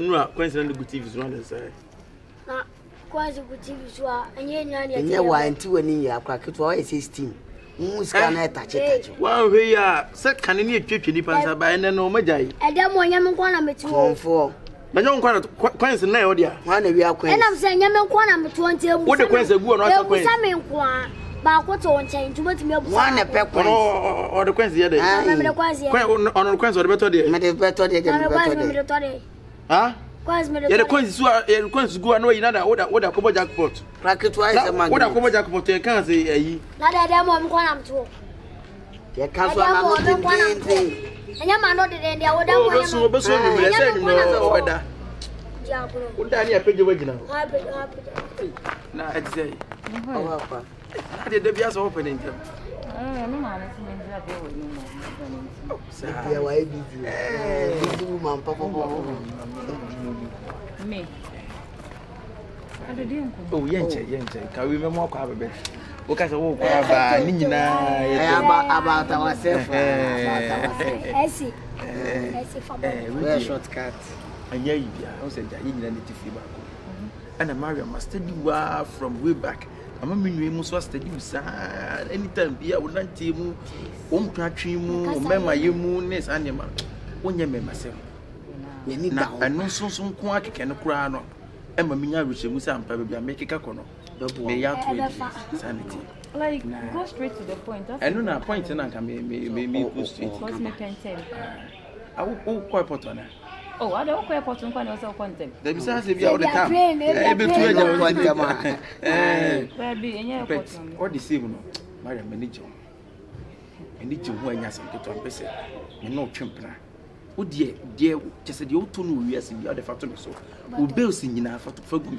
no coincident good TV is one inside. Na kwazi good TV so anye nyane ya. Enye wa anti wani ya kwa kitu wa 16. Muska na tache. Wa we ya se kan ni etwetwe ni pansa ba ene no magai. Ede mo nyame nko na metu. Konfo. Manyo nko na coincident na yo dia. Wa na wi akwan. Enam se nyame nko na metu nte mu. Wo de coincident gu no asa coin. Sa me nko a ba ko to nchen tuma tumi abusa. Wa na pe kwan. O de coincident ye de. Me de kwazi ye. Coin on coincident o de beto de. Me de beto de me beto de. Ha? Kwazi me de. Ye de coincident gu no yina da wo da ko jackpot. Bracket wa ise man. Wo da ko jackpot e kan se ayi. Na de mo nko na metu. Ye kaso na no de. Anya ma no de dia wo da mo nya. Obeso ni me se ni no obeda. Diablo. Wo da ni apeje wagina. Wa be. Na etze. Owa pa. Ade de bia so open ntem. No ma na tin ndra be wo ni mo. Sa ya wa ebizu. Bizu man papa. Me. Ade di nko. Oh yenche ka we me mo kwa bebe. Wo ka se wo kwa ba ni nyina About ourselves. Esi fabo. We shortcut. Anya yi bia o se ja yi nyina ne tifi ba ko. Ana Mariam must study wa from way back. Ama menwe mu so study sa anytime bia wo nante mu wo mpatwe mu wo mema ye mu ne sa ne ma. Wonye mema se. Ye ni Na da. eno sonso nko akeke ne kura no. Ema minya rehemu sa ampa bia mekeka kono. Me ya to sanity. Like go straight to the point. I know na point na nka me go straight. Cause me pentend. Awu ko poto na. Oh, I don't quite put on one of content. There be say be all the time. Ebe tu eja Quantama. Baby, and yeah, all the same no. Mariam manager. Manager who anya some to am pese. Me no twempra. Wo de just the otu no wiase bi the factor so. Wo bills nyina fagu.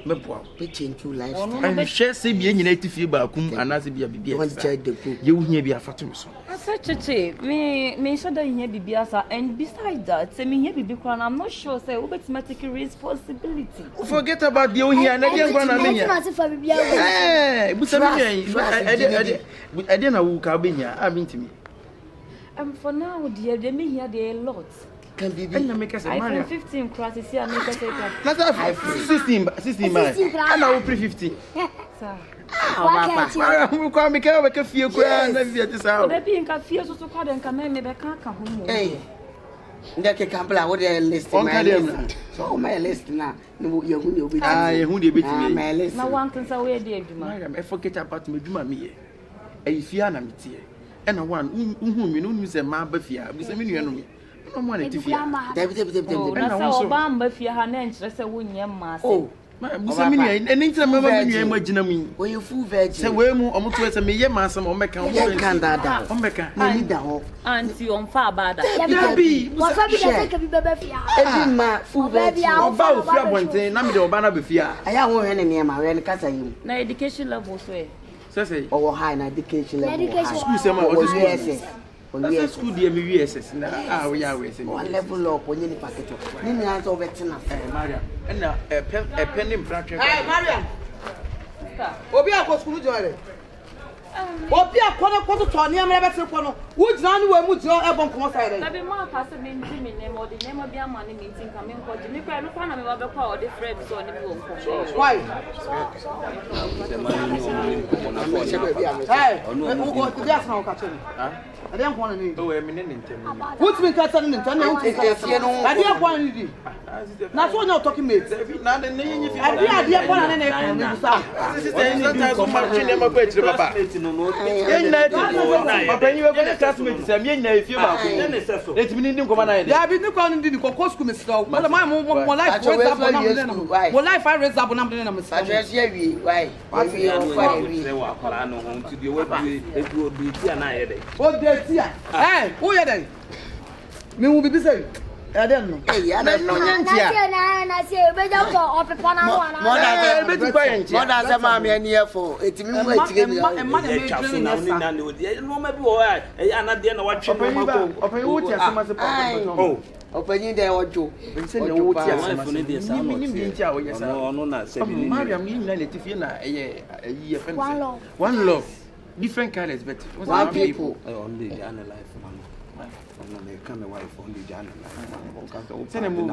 Meboa. Be change your life. And share say bi nyina tifie ba kum anase bi bibia. One child the group. Ye wo hia bi afato so. Such me so that here bibiasa, and besides that, say me here bibi kwan, I'm not sure say we take responsibility. Forget about the here na dey ngwa na me. Busa me I dey na wo ka benya abintimi. For now, dear, they me here they a lot. Can be. And make us iPhone 15 crosses here, make us take that. Not 16 man. And I will pre 15. Sir. We come make a few grand and visit this out. They be in cafe so call them come me be can come. Hey. Ndeke kampla wo dey list my list. So my list na no you hu dey hu dey betimi. My list. Na one can say we dey adwuma. I forget about me dwuma me ye. E fia na metie. E na one hu me no se ma ba fia. Bi se me nua no me. No mo na tifia. David. Na so ba mba fia ha na nkyere se wonye ma se. Oh. Busa me nua eni nkyere me ma nua ma gina mu. When you full virgin. Se we mu omoto se me ye ma asem o meka o dada. O meka. Na ni da ho. Auntie on fa bada. Dabi. Wa fa bi da ke bi bebe fia. Ebi ma full virgin. Oba o fia bonten na me de oba na be fia. Aya ho hwe ne ma we ne kasa yim. Na education level so e. Say Owo high na education level. School say ma o yes. That's school dey me VSS na we are we say. One level up onye ni packet. Ni ni answer betina. Mariam. Na pen in front. Hey Mariam. Obi akọ school jore. Obi akọ to to ni amere betre ko no. Wo jina ni we mu jina e bon ko side. Na be ma ka se me ndi me name odi name bia ma ni meeting ka me nko ji ni kwa no kwa na me ba be kwa odi friend so ni me wo nko. Why? Hey, wo go ti asna o ka cheni. Ade nko na ni. Oh, me ne ntem. What me ka tell ni ntem na wo ti fie no. Ade nko na ni di. Na so na talking mate. Na de ne yin fi. Ade nko na ne ko ni sa. Sister ni sometimes so much ni ma kwa chire baba. Yen na ti. Papa ni we go classmate say me na fi ba ko. Let me ndi nkoma na ye. Ya bi ni ko ni di ko school me stop. Mo life raise up na me na. Mo life I raise up na me na me stop. Address here we why? We on fire we. Say wa kwala no ho nti de we bi edu obi ti ana ye dey. O de ti a. Eh, who ye dey? Me wu bi say. E dey no. Eh, ya na no nyantia. Na se be ja ko opepo na ho na. Mo da be ti kwa yantia. Mo da se ma me ani efo. Etimi mu etire mi. E ma na me dream na na na odi no ma bi wo ya e ana de na wa twe no ma ko. Open wo ti asema se papa. Oh. Opanyin dey ojo. Nse na wo ti asema. Wife no dey sa no. Ni ntia wo yesa. No na se bi ni. Mariam ni na letifie na eye ayi e One love. One love. Different colors but One people. Only the ana life man. no me come wife on the Jan. Send a move.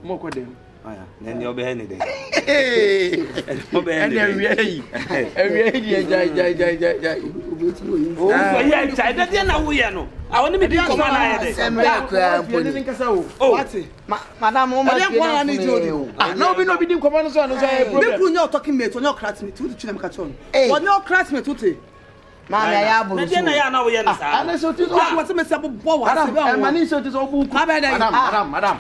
More for them. Then you'll be anything. And I want to be doing Madam, I need you. No, we not be doing command. You know, talking mate on your classmate to the children catch on. On your classmate to Mama ya bu. I know we are. And so to what's a mess up boy. and money so to all book. Madam.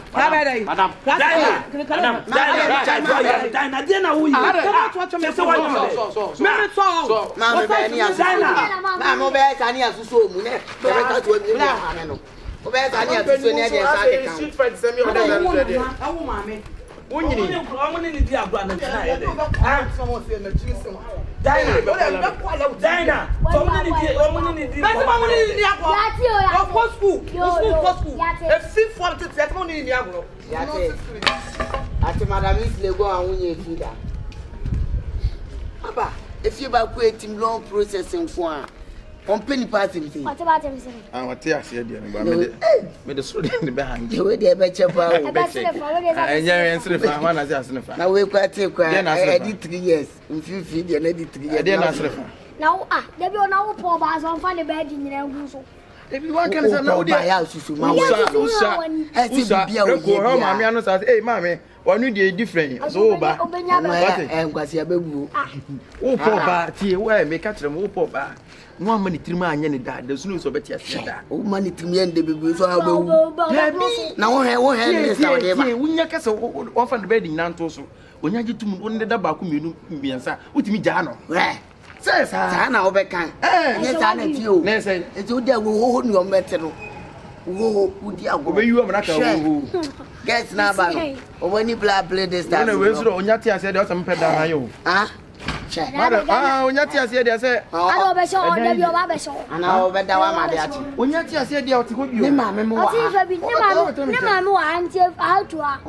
If you back waiting long processing for company party. What about him? I want to see the student in the behind. You were there, bet your power. And you're answering for one as I Now we quite take I did 3 years. In few feet, you did 3 years. I didn't answer. Now, there be no poor bars on funny bed in the If you want to know the house, you hey, mammy, one new day different. So, but and was your baby. Oh, poor bar, tea, where may catch them, oh, poor bar. No money to my any dad, there's no so better yet. Oh, money to me and the baby. So I will. Now, I won't have this. When you castle often the bed in Nantoso, when you get to one the Bakum, you answer with me, Jano. Says Anna Obekan. Yes, I let you. Listen, it's all there will hold your metal. Whoa, would you have not guess now, or when you play this time? Onyati said, there's some pedal. Ah, Onyati said, I said, I know better, and I'll bet that one, my dad. Onyati said, you have to go. You, mamma, how to are.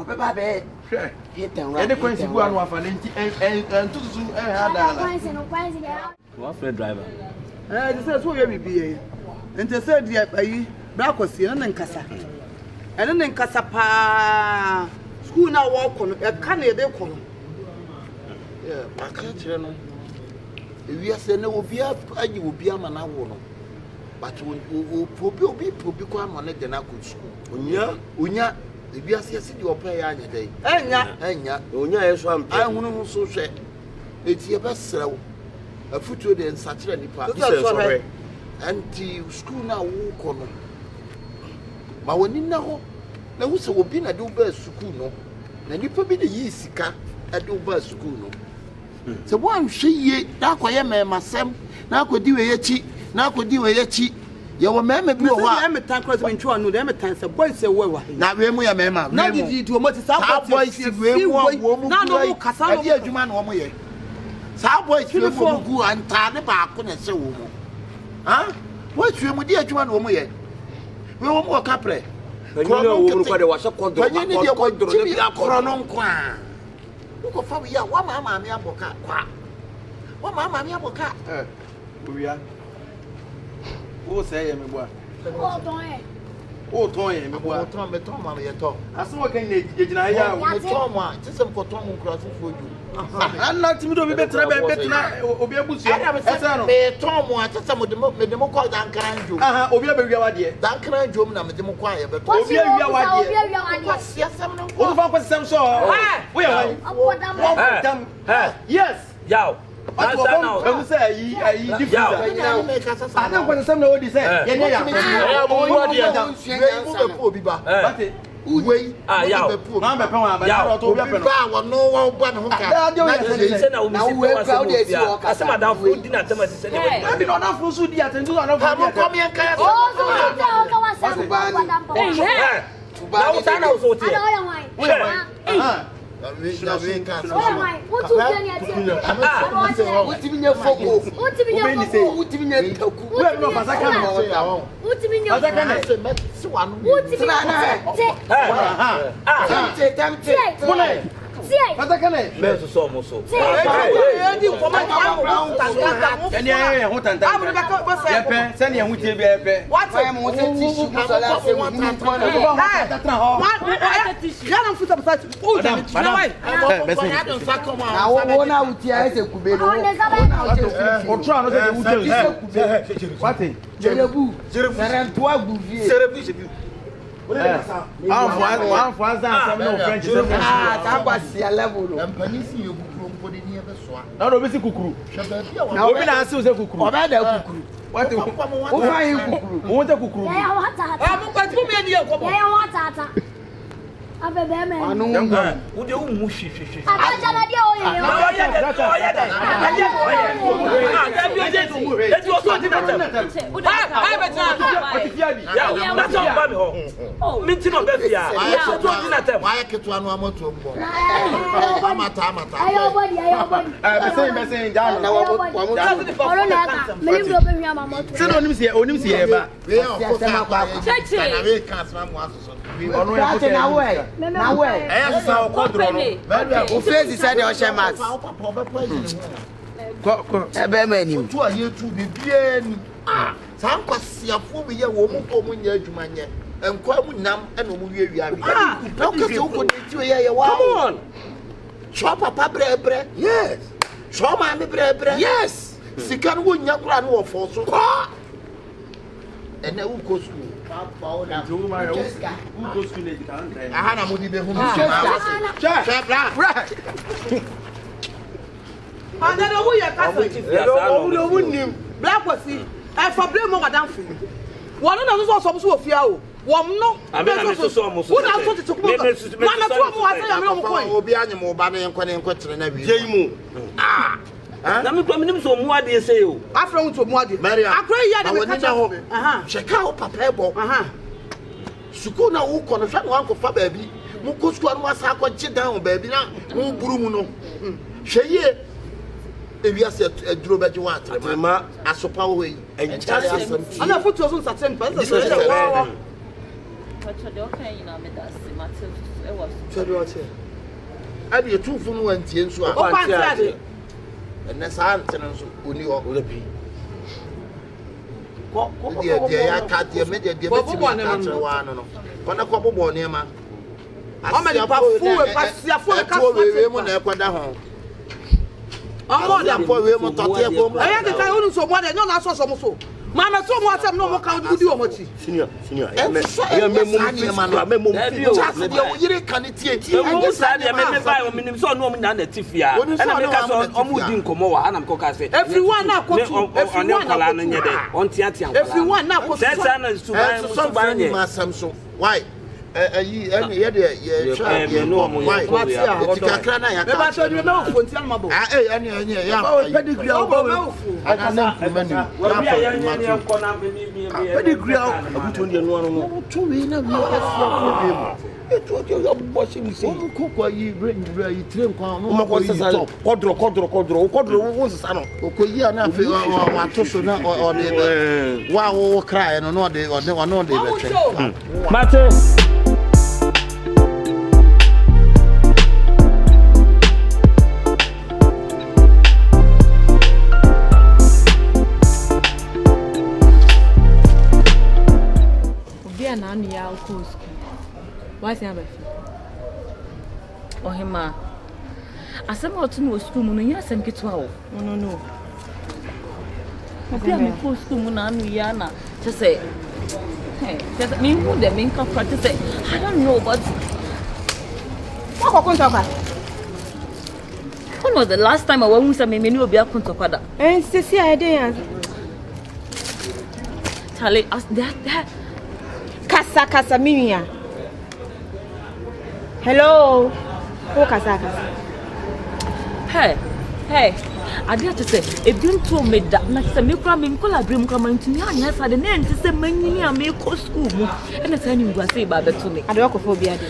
And the coins you go on and too soon. What driver? This is what you be. And the third year, black was here and Cassa. And then Cassapa school now walk on a canny they come. Yeah, I can't tell you. If you say no, you will be a man. I won't. But when probably come on it, then I could school. Unya. If you see your pay any day, Unya is one. I want to so say it's your best sell a future than such any part. And the school now walk on. But when you know, there was a wobin at Uber school, no, and you probably the Yisika at Uber school, no. So one she that I am my Sam, now could do a cheat, now could do a cheat. You were mamma, I'm a tank cross when you are no damn time, so boys say, well, now we are mamma. Now did you do a motor? South boys, now no Cassandra, dear Juman, 1 year. South boys, you go and tie the back on a so. Huh? What's your dear Juman, 1 year? We won't walk up there. You know, there was a control. You need your chronon quan. Look at Fabia, one mamma, me up, what mamma, me up, we are. Who say, me boy? Oh, Tony, me boy, Tom, me Tom. I saw a can get in a Tom, just some cotton crossing for you. I'm not to be better, or be able to say, Tom, what some of the Moko Duncan, or be a dear. Duncan, Jum, and the Moquire, but what was some so? Yes, Yow. I don't say, I don't want to say, no, this Pata kane. Me so mo so. Di ko ma Eni e ho tanta. Ye pe, se ne ho tie bi e pe. What I am wanting tissue so that say we need one. Ya na futa pata. Oh, Madam. Na wo na wuti a ese kube no. O try no say the wuti. What? Jerebu. Serento agu vie. Takwasi level no. Empanisi ye kukuru mpodi ni ebe soa. Na no be si kukuru. Na Obi na ase o se kukuru. Oba da kukuru. What? O fa yin kukuru. O won te kukuru. Yeah, what hata. Mo pa ti mo me ni e ko. Yeah, what hata. Abebe me. Anu Wo de wo mu hwehwehwe. Abaja na dia oye. Why ketu anu amoto mbo. Amata. Ayo body. Be saying down. na wo Oro na aka. Me libro be hwa mamoto. Se no onim se ye ba. We on ko ka. Na we kan asma mu asoso. Ono ya ko na we. Na we. Eh so o kodro no. O face said o she max. Papa be poison. Ko. Ebe manim. Tu aye tu bibia ni. San kwasiafo bi ye wo mu ko mu nya adwuma nye. Enkwa mu nam e no mu wie wi. Na ko se ko de tu ye wa. Come on. Show papa bre. Yes. Show ma me bre. Yes. Sika no nya kura no wo fo so. Ene u ko school. Papa o da. Jo ma yo. Who go school dey kan try. Aha na mo di be hu. Cha. Right. Ana no wo ye kasa. Owu nim. Black kwasi. E for blame mo madam fi. Wonu na so so ofia o. Wom no. Me so mo so. Wo na so te kubo. Ma na so mo wa say ya me mo coin. Obi anye mo ba na enko tere na wi. Jey mu. Na me kwa minim so mu ade say o. Afro nto mo ade. Maria. Akra ya de me kacha ho. Aha. Cheka o papa ebo. Aha. Suku na wo kono hwa na wan ko fa baabi. Mu ko suku anu asa ko chi down baabi na mu buru mu no. Hweye ewiase aduro beje wa atrema asopa wo yi. Enchase asam. Ana foto so satin pa so wow. Pacho de okay na me da se matel e was. Chede o che. Ade etufu no wantie nso a. O kwanti ade. Enne sa antene nso oni ho. Wo bi. Ko de ya ka de me de me ti wa no no. Kona ko bobo ne ma. Amani pa fu e pasiafo e ka we mu na ekoda ho. Omo da po we mu tote e bom. Aya de kai onu so mo de no na so so mo so. Ma me to mo atem no mo ka udi o mo chi. Senior. Me mum just de o yire kan tie. Mo sa de me buy o minim so no mo na tifia. E na me ka so o mu di nkomo wa ana me ko ka se. Everyone na kotu. Everyone na no nye de. On tiatia nkwala. Everyone na kotu. Sesa na suban nye. Ma samso. Why? Ye de ye try no mo ye ko ya. Tikakra na ya Me ba so de me o fonti an mabo. Ya. Pedigree o ba. Aka na nkrumani. Wa bia ya ko na be ni. Pedigree abuto ndi no no. To we na we asia ko be mu. Eto o bo se mi se. O ko ko yi brain yi train kwa no. O ma ko sesa kodro wo sesa no. O ko yi na fe wa to so na o de wa wo cry no no de no de be twen. Mate. Na anu ya uko school. What's your baby? Ohima. Asema otu no school mu no nya asem ketwa o. No. Obi am ko school mu na anu ya na. Just say. Just me who the main practice say. I don't know but What ko konta kwa? when was the last time I went with me ni obi akonto kwada? Sisi I dey yan. Charlie, as that Kasa minia. Hello. Who kasa? Hey. I dare to say, if you told me that, na say me kura me nkola dream kura man tumi anya sa de na enti say manyini a me ko school mu. E na say ni ngwa say ba beto me. Ade ko phobia de.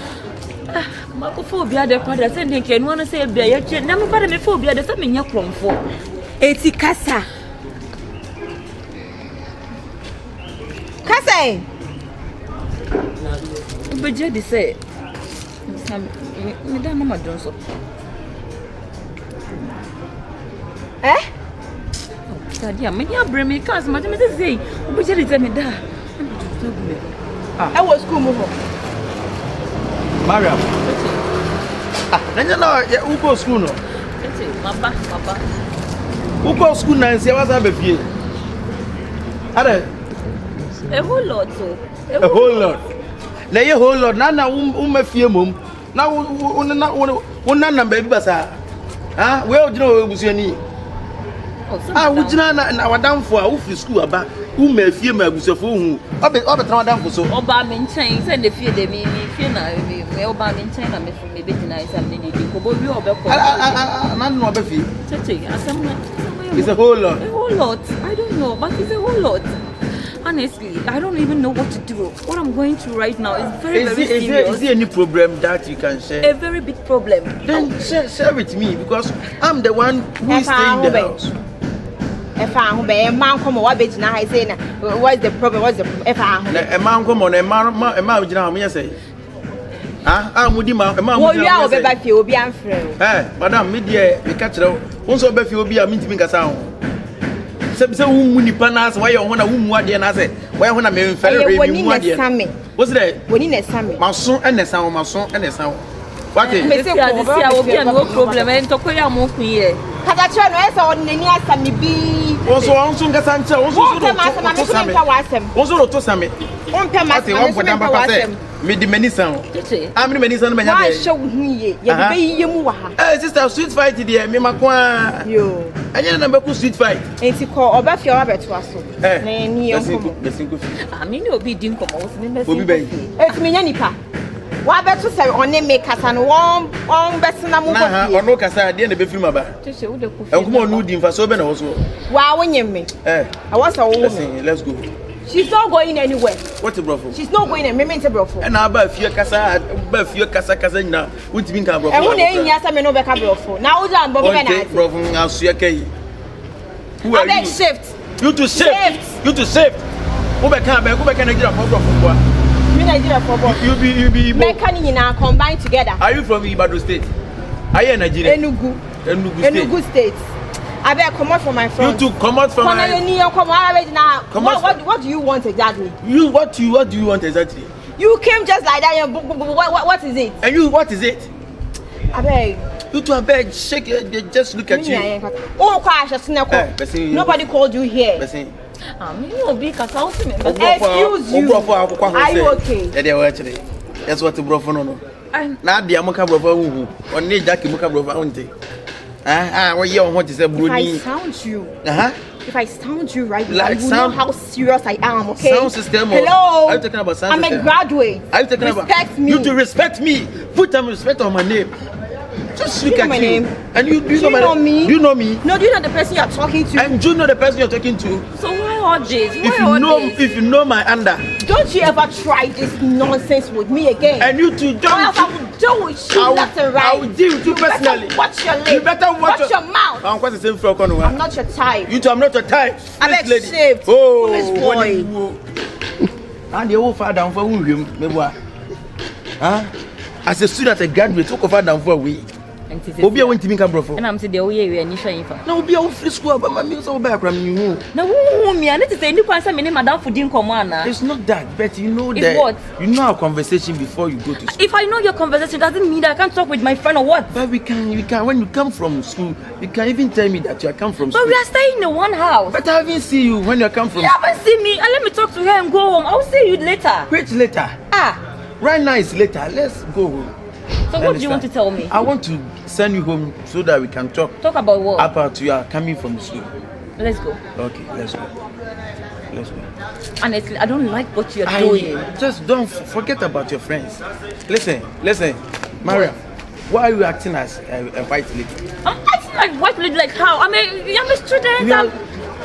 Ma ko phobia de kwada say den ke no na say bia ye che na me kwada me phobia de say me nya kromfo. Eti kasa. Beje di say Me da mama don so. Daddy, me ya bring me cause me say, "Obi je dey me da." I was school mo. Mariam. Nanya na you go school no. Papa. Who go school na nsia wasa be fie. Are A whole lot so. A whole lot. Na ye whole lot na ma fie mom. Na wona na ba bi basa. Ah, we o gina o busuani. We gina na wadamfo a wo fi school aba. Wo ma fie ma abusafo hu. Obe tra wadamfo so. Oba me nchen se de fie de me fie na me oba me nchen na me be gina isa me de ko bo wi obekọ. Na no obe fie. Tete, asem na. It's a whole lot. A whole lot. I don't know, but it's a whole lot. Honestly, I don't even know what to do. What I'm going through right now is very serious. Is there any problem that you can share? A very big problem. Then share with me because I'm the one who is staying in the house. If I man come what bitch now I say what's the problem? What's the if I a man come on a man you say. Mudi ma wo wi a obe ba fie obi anfrɛ. Madam me dey me catch you. Won so be fie obi a mintimi nkasa ho. Se wo mu nipa na se why ho na wo mu ade na se why ho na me mfere re mi mu ade. What's that? Woni na same. Maso enesa ho What is? Me say obi a no problem en to koya mo kun ye. Kada che no esa on nani asame bi. Won so nkasa nche won so to same. On pe ma asame. Me di many sound. I'm the many sound me have. Why show hu ye? Ye be ye mu wa ha. Sister, sweet fight there me makwa. Yo. Anya na be sweet fight. Enti ko oba fie oba beto aso. Na ni ye nkomo. Me no obi di nkomo wo se me be. Obi be. Eti me nya nipa. Wa beto say one make kasa no won beto na mu ko fie. Ono kasa de na be film aba. Tese wo de ko fie. Enkomo no di mfa so be na wo so. Wa wonyem me. I want to let's go. She's not going anywhere. What the brofo? She's not going anywhere. Me brofo. And aba fie kasa nyina. Untimi nka brofo. E hu na enyi asa me no be ka brofo. Na wo jam bobo be na ati. Brofo asu kai. Who are you? Shift. You to shift. You to shift. Who be kan Nigeria for brofo boy. Me Nigeria for boy. You be me kan nyina combine together. Are you from Ibadan state? Are you in Nigeria? Enugu state. I better come out from my front. You to come out from my What do you want exactly? What do you want exactly? You came just like that. What is it? And you, what is it? I beg. You to a bed, shake it, just look at you. Oh, nobody called you here. Excuse you. Are you okay? That's what the brother no. Now the Amoka brother who on need Jackie Moka brother. What you want to say, Bruni? If I sound you. If I sound you right now, like you know how serious I am, okay? Sound system. Hello. Are you talking about sound I'm system? a graduate. Are you talking respect about me? You to respect me. Put some respect on my name. Just look at my you. Name. And you know me? Do you know me? No, do you know the person you're talking to? And do you know the person you're talking to? So why all this? If you know my under. Don't you ever try this nonsense with me again? And you too don't. I will deal with you left and right. I will deal with you personally. Watch your lips. You better watch your mouth. I'm quite the same for I'm not your type. You too, I'm not your type. I'm saved. Oh, boy. And the old father for whom as a student, a graduate, took over down for a week. Obi went to make a brofo. And I'm saying the way we are initially. No, be all free school, but my meals over back from you. No, me, I need to say, you can't say, Madame for Dean Commander. It's not that, but you know that. What? You know our conversation before you go to school. If I know your conversation, doesn't mean that I can't talk with my friend or what? But we can. When you come from school, you can even tell me that you come from school. But we are staying in one house. But I haven't seen you when you come from. You haven't seen me, and let me talk to her and go home. I'll see you later. Wait later. Right now it's later. Let's go home. So what do you want to tell me? I want to send you home so that we can talk. Talk about what? About you are coming from school. Let's go. Okay, let's go. Honestly, I don't like what you're doing. Just don't forget about your friends. Listen, Maria. Why are you acting as a white lady? I'm acting like white lady, like how? I'm a student.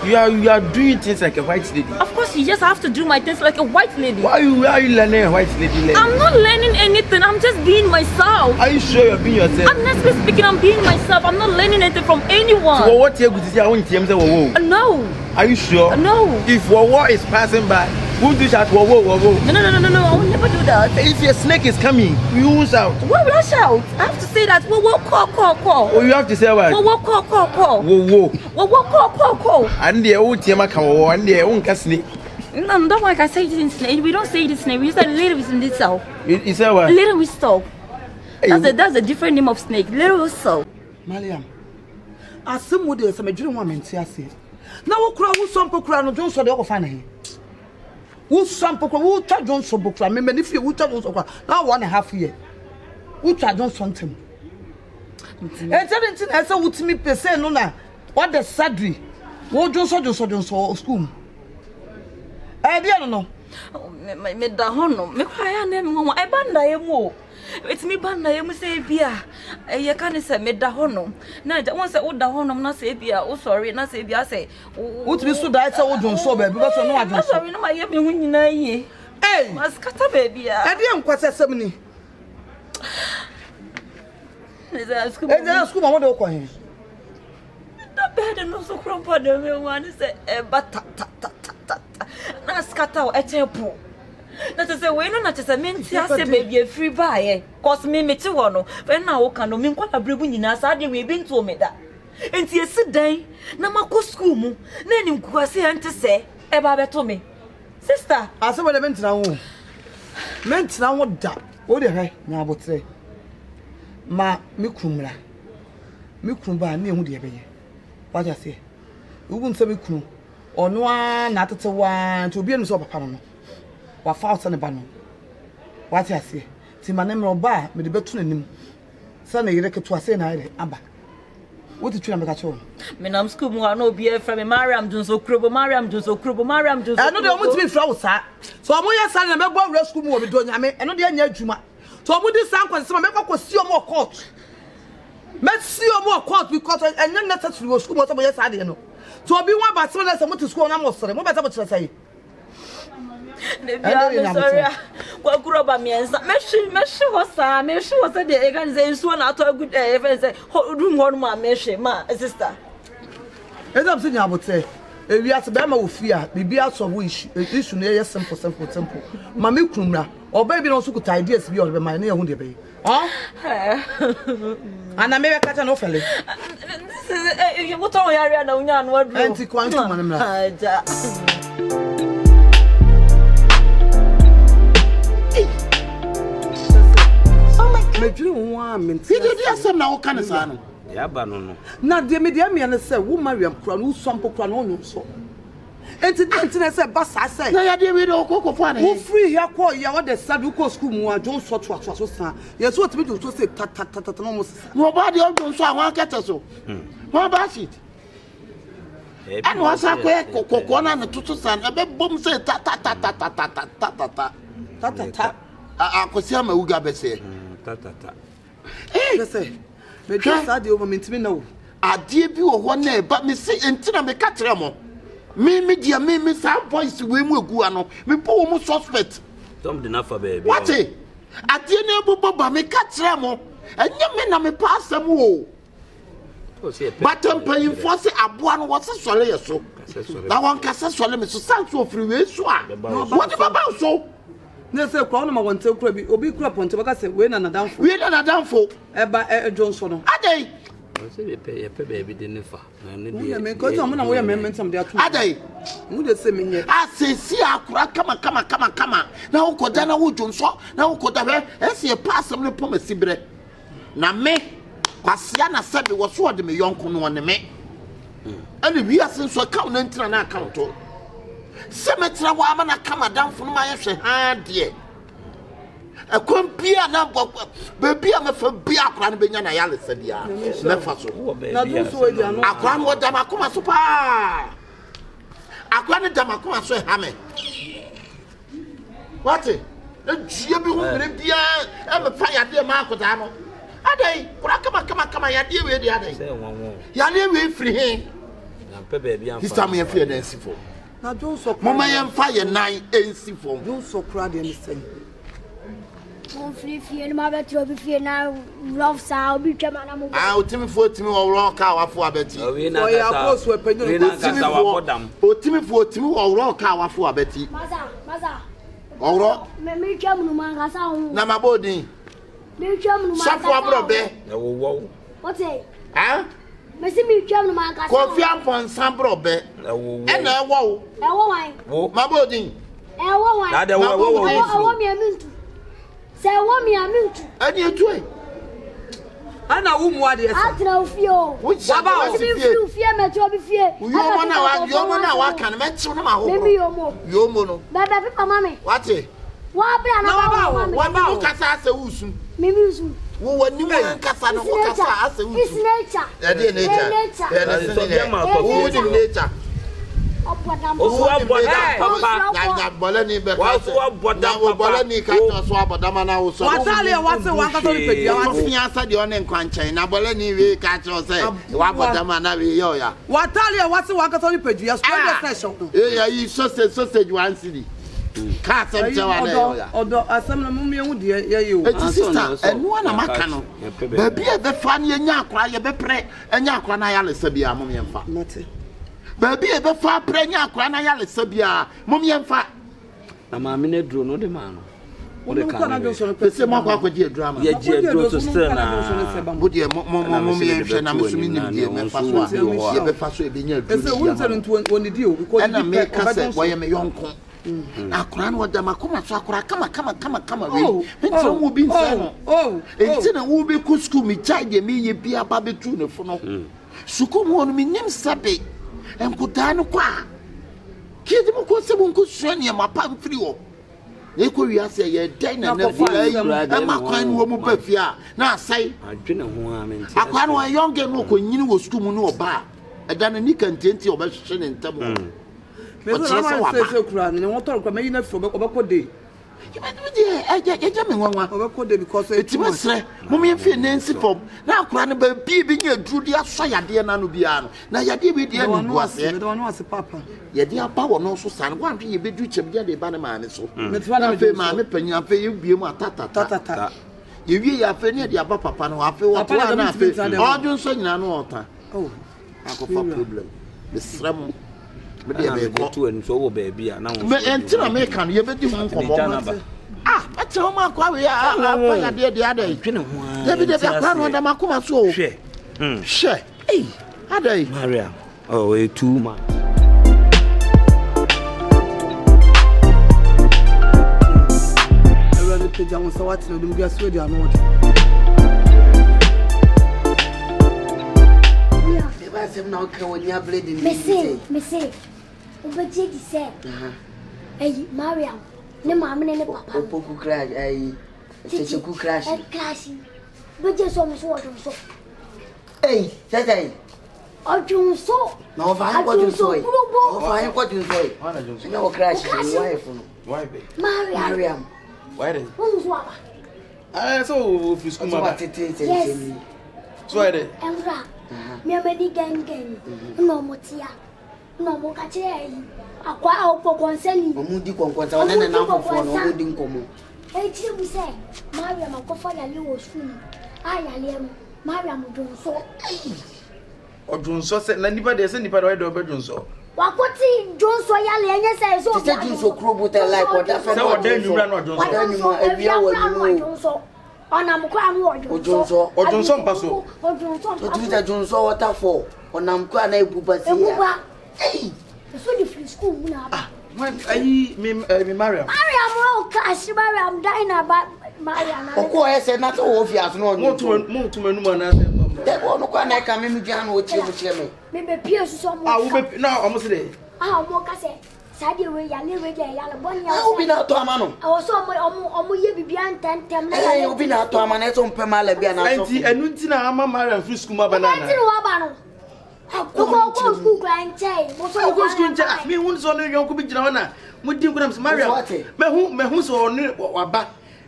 You are doing things like a white lady. Of course, you just have to do my things like a white lady. Why are you learning a white lady? I'm not learning anything. I'm just being myself. Are you sure you're being yourself? Honestly speaking, I'm being myself. I'm not learning anything from anyone. So what you going to say? I want to say, no. Are you sure? No. If war is passing by, Won't do that. Whoa. No, I will never do that. If a snake is coming, you won't shout. Why will I shout? I have to say that. Whoa, call. Oh, you have to say what? Whoa, call. Whoa, call. And the old Tiamaka, and the own snake. No, don't like I say it in snake. We don't say it in snake. We use a little in itself. Is that what? Little whistle. That's a different name of snake. Little whistle. Maliam. Asem wo de se medwene ho amenti ase. Na wo kura wo sompo kura no Johnson de wo fa na he. Wo sompo kura wo twa Johnson bokura me mani fie wo twa Johnson kura. Na 1.5 year. Wo twa Johnson tem. Enti na se wo timi pese no na what the surgery. Wo Johnson school. Dia no. Me da hono. Me kwa ya na me ho. E banda ye mu. It's me banda ye mu say bia. Ye kan say me da hono. Na won say wo da hono na say bia. O sorry na say bia say. Wo timi so da say wo Johnson ba bi ba so no wa Johnson. Sorry na ma ye me hu nyina yi. Mas kata baby ya. Dia nkwase sem ni. Eza school mama de ko he. Da bed no so krompa de me wan say ba ta. Na skata o etepo. Na te say we no na te say menti ase baby free buy cause me meti wo no. Fe na wo kan no me nkwala brebu nyina sa de we bi nto me da. Enti esi dan na makọ school mu na enim kuase ante say e ba beto me. Sister, ase we de mentina ho. Mentina ho da. O de he nya abotre. Ma me krumra. Me krumba na ehu de beye. What you say? We won't say me krum. Ono na tete wa to obi enu so papa no wa fa out ne ba no what you say ti manem ro ba me de betu nanim sa na yire ketu ase na ire aba what you try make a cho me nam school mu na obi e fra me Mariam Junso Krobo Mariam Junso eno de omo ti me fra wo sa so omo ya sa na me gbo wura school mu obi do nyame eno de anya adwuma so omo di san kwase me kwakosi omo court me see omo court because enya necessary wo school mo so mo ya sa de no so obi one ba se na se mo to school na mo sere mo be se mo kire say I'm sorry. Kwa kuroba mienza. Meshi hosa. Meshi hosa de eganize nsuo na ato good even say room ho ma meshi ma sister. Ezam se nya bote. Ewi ase be ma wo fia. Bibi aso wo issue na ye simple. Ma me kunra. Oba bi no so kuta ideas bi o be ma na ye hu de be. Oh? Ana me be kata no fele. You what on area na unya no adro. Enti kwantu manamra. Aja. Medwiri wo a menti. Did you asem na wo kan sa no? Ya ba no. Na de me de me na say wo Mariam kura no sompo kura no onyo so. Enti na say ba sa say. Na ya de we do kokofo ane. Wo free here call ya what the sad ko school mu a John so to sa. Yes what me do so say ta no mo sisa. No ba de John so awon kete so. Wọ́n bá shit. And what's up where kokona na tutu san e be bom say ta. Akosi ama uga be say. Ta. Eh, say. Me just sad o moment me now. Ade bi wo ho na e ba me say entina me ka kire mo. Me dia me sa voice we mu egu ano. Me po mo suspect. Tom de na fa baby. What? Ade na ebubo ba me ka kire mo. Enye me na me pa asem o. But paying for say aboa no what sole ye so. Na won kasa sole me so sanso ofiri we so a. What about so? Na say kwa no ma won te kura bi obi kura ponte baka say we na nadamfo. We na nadamfo. E ba Johnson no. Adai. Say be pay baby de nefa. Na ne We me ko to mo na we memmentam de ato. Adai. Mu de say me nye. Asesi akura kama. Na wo koda na wo Johnson, na wo koda be ese pass me pom asibre. Na me kwasia na sabe wo so de me yonko no ne me. Ani wi asen so account na ntina na account to. Semetra wa ama na kama damfo no ma ye hwe ha de. Akompia na baby am fa bia akra na benya na yale sadia. Me fa so. Na do so we dia no. Akra no da makoma so pa. Akra ne da makoma so ha me. What? E jie bi ho mere bia e me fa ya de ma akoda no. Adai, kura kama ya de we de adai. Say won. Ya le we free he. Na pe baby am. This time you fear den sifo. Na do so. Mama yem fa ye nan ensifo. Do so kura de ni say. Mon free fie ma betro bi fie na love sa obi twema na mo. Ah, otimi wo wro ka wafo abeti. We na kasa. We na kasa wa podam. Otimi wo wro ka wafo abeti. Maza Oro. Me cham no man kasa ho. Na mabodi. Me cham no man. Sofo abrobe. Na wo. What say? Ah? Me see me cham no man kasa. Kofi ampon sambrobe. Na wo. E na ewo. Ewo wan. Wo. Mabodi. Ewo wan. Na de wo Ewo mi amintu. Se ewo mi amintu. Ani etu e. Ana wo mu ade ese. Atra ofio. Waba o fie me to bi fie. Yo mo na wa kan me chew na ma ho. Me yomo. Yomo no. Baba papa mama. Wate. Wa bra na ba mama. Waba o kasa ase wusu. Me usu. Wo wani mo kasa no wo kasa ase wusu. It's nature. E dey nature. E dey so dem ma to. Wo dey nature. Osu aboda papa. Ya bole ni be Wa so aboda papa. Bole ni ka to so aboda ma na wo so. Watale wase wan ka so ni pedua Wa wase. fiansa de one nkwanchen na bole ni we ka to say wa aboda ma na we yo ya. Watale wase wan ka so ni pedua straight session. Ya yi sausage one city. Ka sem je wa na yo ya. Odo asem na mu hu de ye o. Eti sister, enu na maka no. Ba bia be fa na nya akwa ye be pre enya akwa na ya lesa bia mom ye mfa. Mate. Ba bia be fa pre nya akwa na ya lesa bia mom ye mfa. Na ma me na duro no de ma no. O de ka na jo so no pese mo akwa di drama. Ye je duro so still na. Bo de mom ye hwe na mesumi nim die me fa so a ye be fa so e be nya duro. Ese won tell ntu won di o because na me ka se boy me yonko. Akura no da makoma so akura kama we nti wo bi nse no enti na wo be ku school mi chai de me ye bia ba betu ne fo no suku mo no mi nim sabe enkuta no kwa kidi mo ko se mo ko sua ne ma pam firi wo e ko wi ase ye den na na e ma kwan wo mo pa fia na asai adwene ho a me nti akwa no yonge no ko nyini wo school mu no oba eda na ni kantenti obehwe ne ntamo. Me so na say kura ne won tor kura me na fo obekọ dey. You better me nwanwa. Obekọ dey because eti mesre mom ye fie nancy form na akura ne ba bi nya duru dia so yade na no bia no na yade bi dia ni buase me don ase papa yade aba wo no so san wan hwe ye bedu chem dia de ba ne ma ne so me twa na fe ma me panya fe ye bie mu atata ye wie ya fe ne de aba papa no afe wo to na afe odun so nyina no ota oh akofa problem mesre mo me de be ko to en so wo ba bia na wo me entina me kan ye bedi ho nkomo ate o ma kwa we apa ya de adai twene ho a David de akwa no da makoma so hwe hwe eh adai Maria oh e too ma everybody pe jamu so what no dum gas we dey no They ba sem na o ka wonya blade ni me say obeje di say Maria ne mama ne papa Opoku crash ai Checheku crash crash beje so me so so Tete Ojunso no va ko junso o va ko junso ina o crash ni wife no Why be? Mariam Why then? Who's what? So if you school mama. Yes. So why then? Emra. Me amedi gang no motia. No mo ka che akwa Opoku nsani. omudi konkonta wana na namfofo no omudi nkomo Eti bu say Mariam akofa ya le wo school. Aya le mu Mariam Jonso. Ojunso se na nipa de se nipa de do be Jonso. Wakoti Jonso ya le enye say so. Tete junso krobuta like oda fe Se oda nyura na Jonso. oda nyuma awia wani Jonso. Ona mo kwa mu Jonso Ojunso mpaso. Ojunso. Tete junso waterfall onam kwa na ebuba si Ebuba. So the free school na ba. When ayi me Mariam. Mariam o class Mariam dine ba Mariam na. Oko ese na to wo fias no Mo to manu na se. de wo no kwa na ka me dwan o chire me Me be pie so mo. Wo be na omo se de. Mo ka se sade we ya le we ya le bon ya. obi na to ama no I so omo ye bibia ntentem na. obi na to ama na so mpema la bia na so Enti enu nti na ama Mariam free school ma banana. Enti wa ba no. Ko school grand chai. Mo so Ko school ncha me hu so no yonko bi gina wana. Mo di nkunam se Mariam. Me hu so no waba.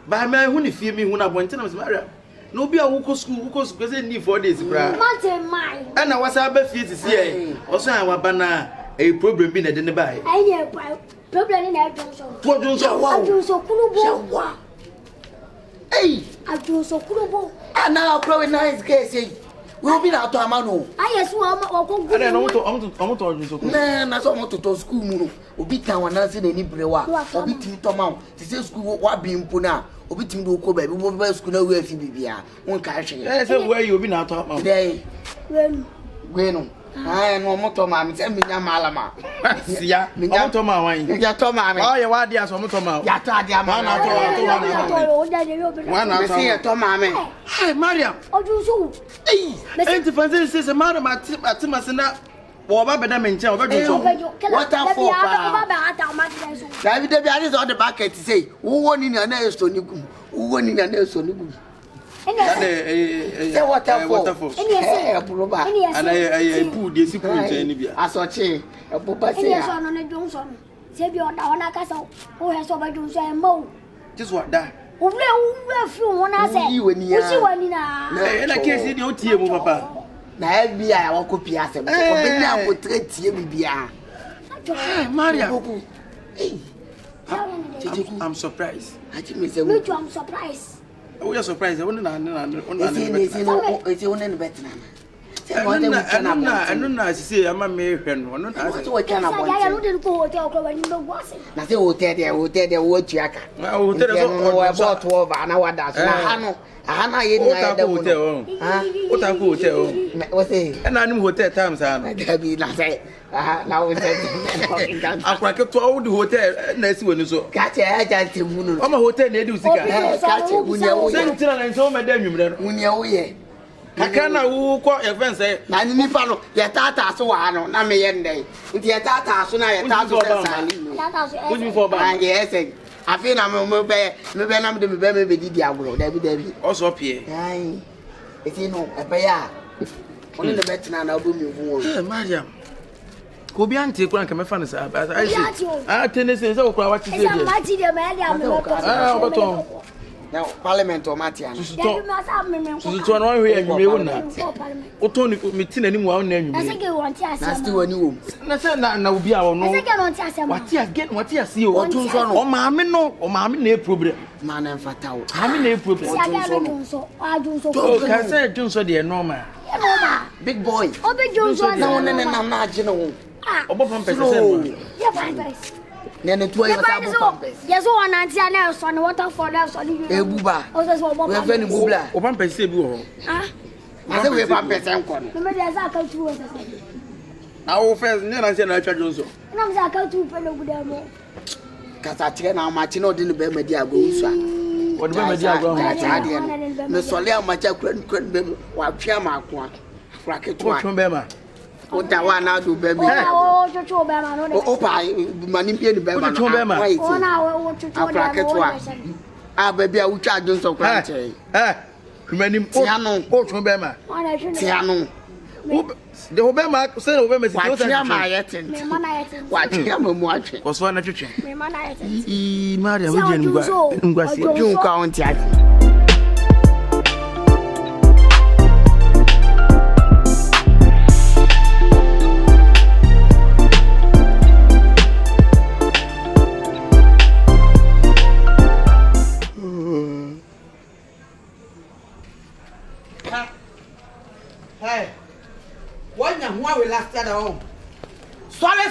Ba me hu ni fie me hu na bonte na se Mariam. No be a wo school say need 4 days bra. Mountain mine. Ana wasa ba fie sisi e. Oso an waba na a problem bi na de ne bai. Aye problem na Jonso. To Jonso. Jonso kunubo. Hey, Jonso kunubo. ana akro nice case will be out to a man. I just want to I don't know you so. Na so mo to school mu obi tan wana se na ni brewa obi timi to ma ti se school wa bi mpo na obi timi do ko ba bi bo school na we afi bibia won ka hwe Eh say where you be na to ma. Dey When no ah no mo to ma mi se mi nya malama Sia mo to ma wan. ya to ma mi Oh ye wa dia so mo to ma. ya to adia ma na to When me se ya to ma mi Hey Mariam. Ojuso. Enti fancy say Mariam atima na wo ba beda me nche wo be do so. Waterfall pa. David David I just on the bucket say wo woni na na so ni gu wo woni na na so ni gu Say waterfall. Eh buroba. And I put the secret any bia. Asoche e boba say So no na Johnson. Say bi oda ona ka so wo he so ba Johnson e mo. Just what that. Wo fi wona say. Wo si wani na. Na case dey o tie mu papa. Na FBI wa copy asem. Obi na ko tretie bibia. Maria. Hey. I'm surprised. Me too, I'm surprised. Oh, you're surprised. I wouldn't I don't know. I say I'm a American. I don't know. What can I didn't go hotel when you was. Nothing will tell you, will tell you what you are. I will tell you about 12 and I want that. Hana in the hotel. What I go tell. What's it? And I knew hotel times. I be nothing. Now I crack up to all the hotel next one you saw. Catch a giant moon. I'm a hotel near you. Catch it when you're and so my damn when you're away. I can't who call your friends say, Nanipano, your tata so I know, not me end day. With your tata, so now your tata. Would you for buying? Yes, I feel I'm a mobile, maybe I'm the baby Diablo, David. Also up here. Aye, it's you know, a pair. Only the better and I'll boom you. Mariam. Kobi anti kwa kama fana sa I see. Ah tennis so kwa what you say. Now parliament or Matian. So to no we anwume wona. Oto ni meeting ani mu a wona anwume. I think you want to ask. Na still ani wo. Na say na obi a wo no. I think you want to ask. What you see o tun so no. O maame na problem. Man en fatawo. Maame na problem. Oh, can say Johnso dey normal. Big boy. Oh, big Johnso. Na wona na na agye no. Obo pampers say. Yeah, pampers. Nene tuwa yo sabo pampers. Yes, one auntie na so na water for that so you. Ebuba. O so so we fe ni bubla. O pampers say bi wo. Ah. Na say we pampers enko no. No me dey say aka tu o say. Na wo first ne na say na atwa Johnso. Na me say aka tu pe no guda mo. Kasa kire na ma chi na odi ni be madi ago usu a. Odi be madi ago ho. Me sole amacha kran be wa twa ma ako a. Fraketo a. Wo twa be ma. Oda wa na do be mi. Oh, chuchu be ma no. O pa mani pie ni be ma. Oh na wo chuchu be ma. Ah baby a utwa Johnson kran che. Manim o twa be ma. Tiano. De ho be ma say ho be ma si o say ma yetin. Me ma na yetin. Wa tia ma mu atwe. Ko so na twetwe. Me ma na yetin. Maria wo je ngwa si. Jun ka on tia. Hey, what you want we last year home? Sorry.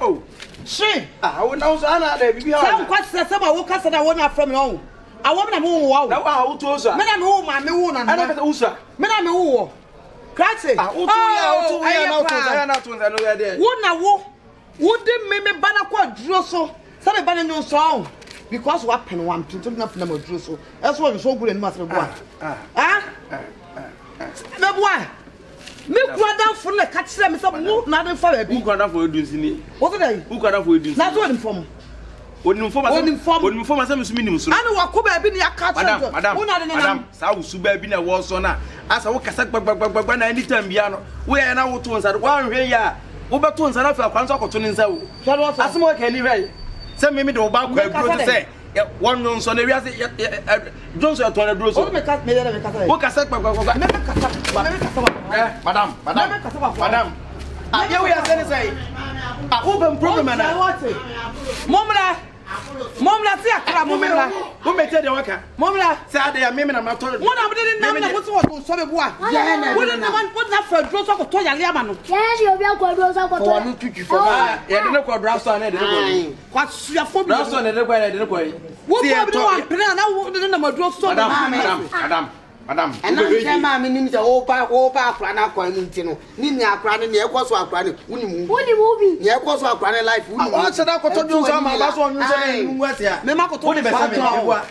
Oh, she. Ah, wo na so ana da bibi ha. Some question say ma wo kasa da wona from home. I want na mo wo. Na wa wo to so. Me na me wo ma me wo na. Ana ka usa. Me na me wo. Krate. Ah, wo to ya na to ya na to za no ya there. Wo na wo. Wo de me bana kwa duro so. Say me bana nyon so. Because what pen one to na fina mo duro so. That's why we so good and must be boy. Me boy. Me kwada for na catch them me say mo na dey for Who kwada for edunsi ni? What dey? Who kwada for edunsi? Na so dem form. Onim form say me so minimum so. Ana wa ko ba bi ni aka Madam, sa wo su ba bi na wo so na. Asa wo kasa gbagbagba na anytime bia no. Wo ya na wo to nsa. Wa hwe ya. Wo be to nsa na fa kwanso akoto ni nsa wo. Asemo ka ni hwe. Say me de wo ba kwa bro to say. One non so na wi ase Johnson ya to na bro so. Wo me kasa Wo kasa gbagbagba. Me kasa. Madam. Ah, yeah, we are saying say. I open problem na. Momra. Momla see akra momla. Who may tell the worker? Momla Say they are me na ma to. one of them na me so what so be boa. Wouldn't the one put that for draw so to ya liama no. Yes, you be go do so ko to. One twitwi for ma. Ya de ko draft on e de ko. What you for Draft on e de ko e de ko. Wo ko be one plan na wo de na ma draw so Madam. And I'm ma me nim say opa akra na kwa ni ntino. Ni ni akra ne ekoso akra ne unimu. Movie. Ni ekoso akra ne life unimu. O se da ko to dun so ma ba so onyu se nu asia. me ma ko to be se me kwa.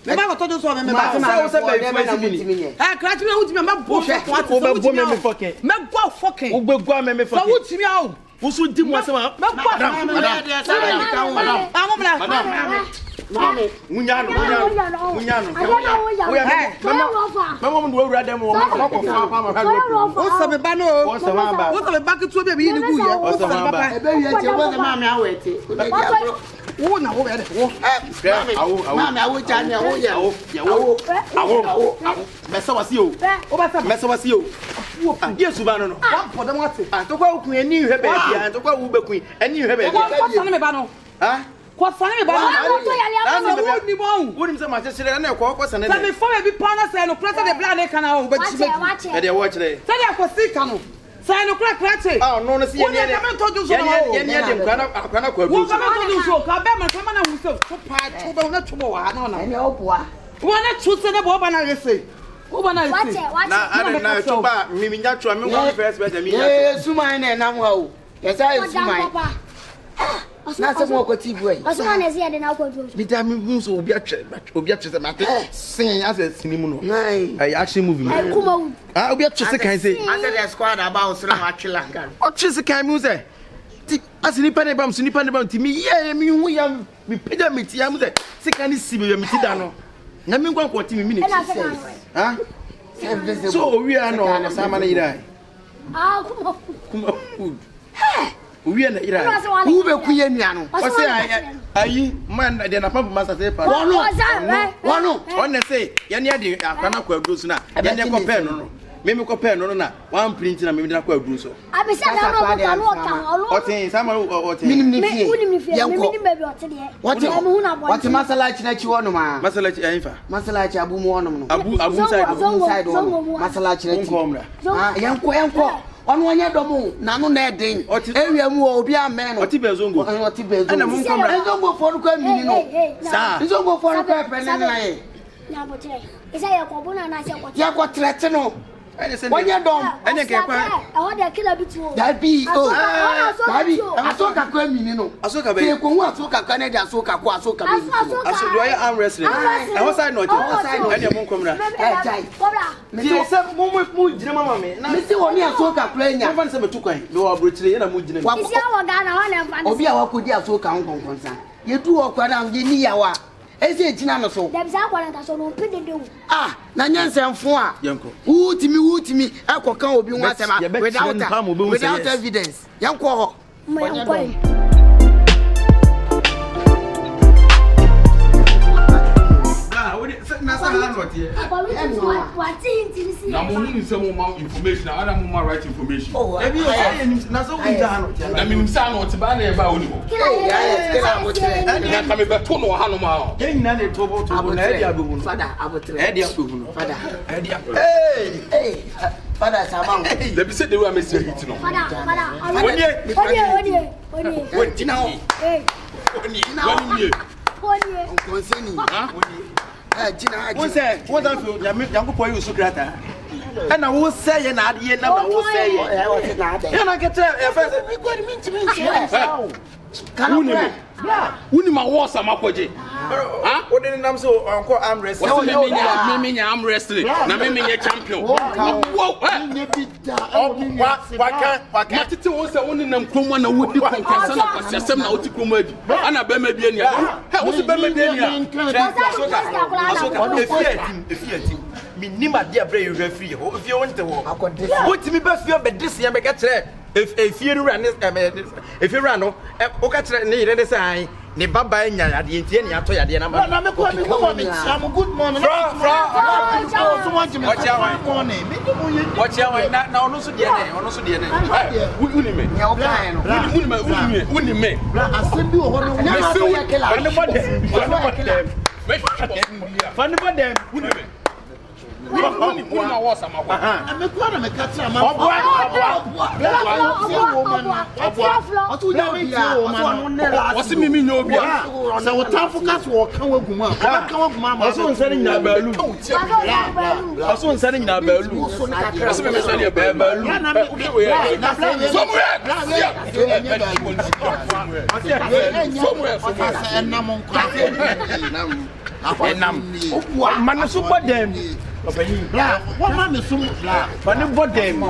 me ma ko to so me ba se be fi mini. Eh kra ti me wutimi me bo she Ko be bo me fucking. me go fucking. O gbe gwa me So fucking. wutimi awo. Wo so di mo se ma. Mami, Munyano. Mama ndo wura dem wo ko fa ma ka do. O se me ba no. O se ma ba. O se me ba ke tu be bi ni gu ye. O se me ba. Ebe wi eche wo se mama awete. Wo na wo be de wo. Mama awo cha ni awo ye. Awo. Mesa wasi o. O ba sa Mesa wasi o. Yesu ba no no. wa po dem ate. To kwa ku ani hwe ba bia, to kwa wo be ku ani hwe ba bia. Ko sa me ba no. Ha? Ko sa me ba no. Wo ni bon. Wo nim se ma chesere na ko ko sane. Sa me fo be pa na say no press the blood e kana o ba chi be. E de wo kire. Sa dia ko si kanu. Sa no kra che. Ah no no si ye ne. Ye ne dem kana kwa Wo du. ka me to so ka be ma ka ma na hu so to pa to be na to bo wa na na. Ene opoa. Wo na chu se na bo ba na rese. Wo ba na rese. Na ade na to ba mi nya twa me wo first better mi nya. Yesu man na nam ha o. Yesa Yesu man. Na se mo ko tibu ai. Osuma na zi de na ko do. Mi da mi mu so obi atwe se mate. Sin as a sinimu no. Nai. Ai action movie mi. Kuma wu. Ah obi atwe se kan say. Ase the squad about so na atwela kan. O twe se kan mu say. Ti asini pa ne bam ti mi ye mi hu ya mi peda mi ti ya mu say. Se kan ni si mi ti da no. Na mi ngwa ko ti mi ni. Ha? So we are no sama na ira. Ah, kuma Food. We are na ira. Who be ku ye nua no? O say ayi man de na pampa master say pa. Wono. On say ye ne de akana kwa aduru so na. Ye ne ko pen no. Me ko pen no na one print na me de kwa aduru so. abisa na no ka no ka O tin sama o tin. Minim ni fie. Unim fie. Minim baby o te de. What masala chi na chi wono ma. Masala chi ayin fa. Masala chi abu mu wono no. Abu side Masala chi na chi. Nko mra. Ah yanko. Ono onye domo na no na eden. Ewia mu obi amen no. Oti bezongo. Oti bezongo. Ana mun komra. Bezongo for ko mini no. Sa. Bezongo for ko pe na ye. Na botre. Isa ya ko bona na se ko. Ya ko trete no. Ene se. Onye dom. Ene ke kwa. E ho de kila bitu o. That be oh. That be asoka ko mini no. Asoka be. Ke ko hu asoka ka na de asoka ko asoka be. Aso do ya arm wrestling. E ho side no ti. Ene mun komra. Jai. Kobra. Ti se mu jina mama me. Me se woni asoka kura nya. Mo fa se metu kwan. Me wo abrochire ye na mu jina. Isi awo ga na ho na fa. Obi a wakodi asoka nkonkonsa. Yedu okwa na ye ni yawa. Ese ejina no so. Dem za kwa na so no pede de. Ah, na nyansemfo a. Yanko. Wutimi akokan obi nwa asema without evidence. Yanko ho. Mo yanko. Na sa na not here. What is Na mo ni se mo ma information, ana mo ma right information. Oh, Ebi o say na so we da no. Na mi nsa na o te ba na e ba oni ho. Na ka me be to no ha no ma. Ye nyina na tobo na e dia bebu no. Father abotre. E dia bebu no. Father. E dia. Hey. Father sama. Le bi se de wa me se hit no. Fada. Oni. Wait, tina ho. Eh. Oni. Oni. Oni. Konseni. Ha? Jina haji. Won say, what that feel? Yanko boy you so grata. And I will say ye na ade na will say ye. Eh, what is na ade? You na get first. We go meet. Uni me. Uni ma wo sa makoje. Ha? O de nam so onko arm wrestling. Me nya am wrestling. Na me nya champion. Wow. Waka. Matete wo se woni nam kroma na wodi konkasa na kwasesem na woti kroma adi. Ana be ma bi ania. He wo se be ma bi ania. Efiatim. Minima dia bre you free ho. If you want to wo. What me be feel be dis ya be ka kire. If you run this if you run no o ka kire ne yire ne sai ne baba nya yade ntie ne ato yade na ma na me ko me am good morning so much me morning me di mo ye watch ya na ono so de ne wuni me ya oba no wuni me asem bi wo ho no nya na so ya kela Funny for them. Wuni na wo sama kwa. Me ko na me ka tira ma. Wasi mimi nya obi a. Se wo tanfo ka so wo kan wa guma. Kan wa guma ma. Aso nsane nyina baalu. Aso nsane nyina baalu. Wasi mimi sane baalu. Somewhere. Man so bad them. Bla, what man me so bla. Man bad them.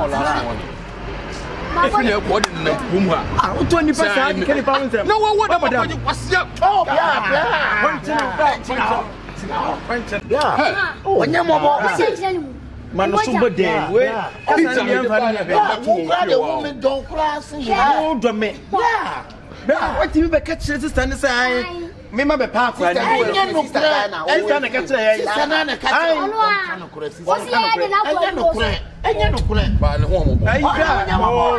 If you go in the room ha. O to ni pasa di kele pa won. No what madam. Oh, bla. Onye mobo. Man so bad them. We asa ni amfa ni be. Woman don't cross. Oh, do me. Yeah. What you be catch sister ni say? Me ma be pa akwa ni. Enye no kra na. Enye na catch ya. Sister na catch. Enye no kra. Ba ne ho mo. Ai da. Oh,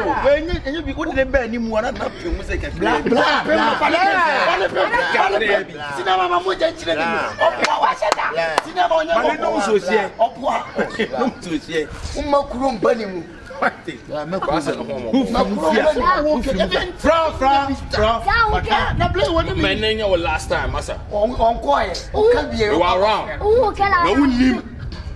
enye bi wodi be ni mu na na pe mu se kakra. Bla. Sina mama mo je chire ni. Opo wa sheda. Sina ma onye mo. No so sie. Opo. No so sie. Umma kuro mbani mu. Ya me ko Ba se no ho mo. Fra. Na play one me. Men nya last time masa. On koye. O ka bie. You are wrong. Oh, kala. Na wunim.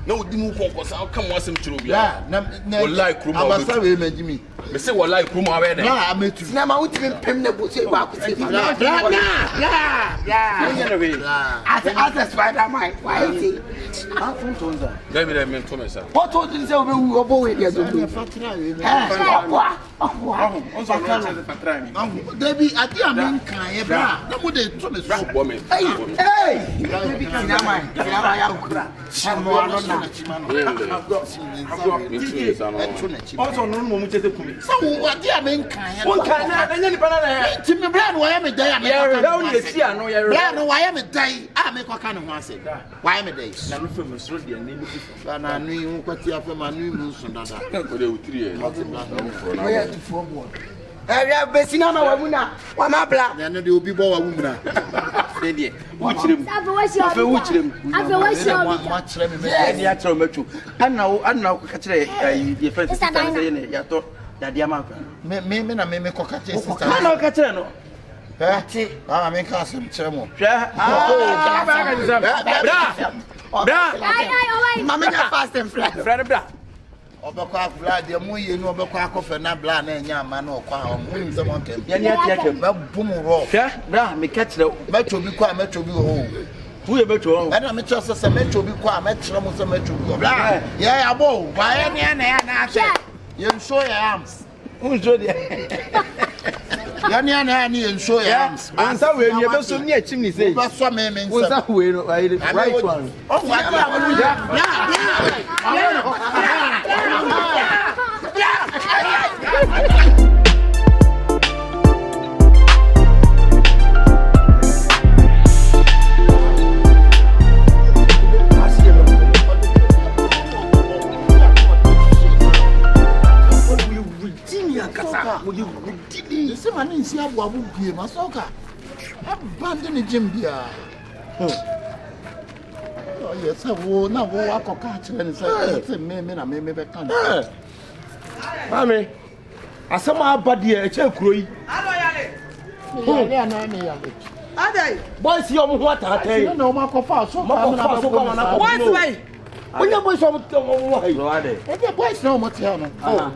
Na wodi mu konkosa come wasem chiro bia. Ya, na wallahi kruma. Amasa we manjimi. Me say wallahi kruma we dey. Na ametu. Na ma wuti pem na bo se ba ko se. Bla. Nya na we. As Spider-Man. Why is it? Let me me to me sir. What told you say we obo we dey do? Fatira we. On so kan se fatra mi. Debi ati amen kan ye bra. Na mo dey to me so. Bo me. Hey! Sinama ya ukura. Mo ano na chima no. Also no mo mu tete kumi. So ati amen kan ye. On kan na anya ni pana na. Ti me bra no wa ya me dai amen. Ya o ye si ano ya. Bra no wa ya me dai a me kwa kan ho ase. Wa ya me dai. Na no fe mo sro de na ni fifa. Ba na nu yi kwati afa ma nu mu so dada. Ko de utiri e. Oya ti fo bo. Ya be sinama wa muna. Wa ma bla. Na no de obi bo wa wu muna. Se de. Wo chirem. Afe wo chirem. Ma chire me me. Ni a chiro metu. Anna ko ka chire ye friend sister say ne ya to ya dia ma kwa. Me na me ko ka chire sister. Anna ka chire no. Ati. Ah me ka asem chire mo. Hwe. Ba ka disam. Bra. Mama na fast and flat. Friend bra. Obekọ afla de mu ye nu obekọ akọfe na bla na enya ama na okwa ha mu nim se mo ntem. Ya ni ati akem. Ba bum ro. Hwe. Bra me ka chire. Metro bi kwa metro bi ho. Wu ye beto ho. Ana me chọ se metro bi kwa metro mo se metro bi. Bla. Ya ya bo. Wa ye ne na ya na ase. Ye show your arms. Who show de. Ya ne na ya ni ye show your arms. Ansa we ye be so ni achim ni say. Ba so me me nsa. Ansa we no right one. Oh wa Ese mani nsi abo abu bie masoka. Abande ni jimbia. Oh yes, wo na wo akoka kire ni say me na me be kan. Mami. Asama abade e che kuro yi. Alo yale. Ne na me yale. Adai. Boys yo mo ho atata. Na o makofa so ka na ba. What's way? Onya boys yo mo wo hai. No ade. E boys na o mo te no. E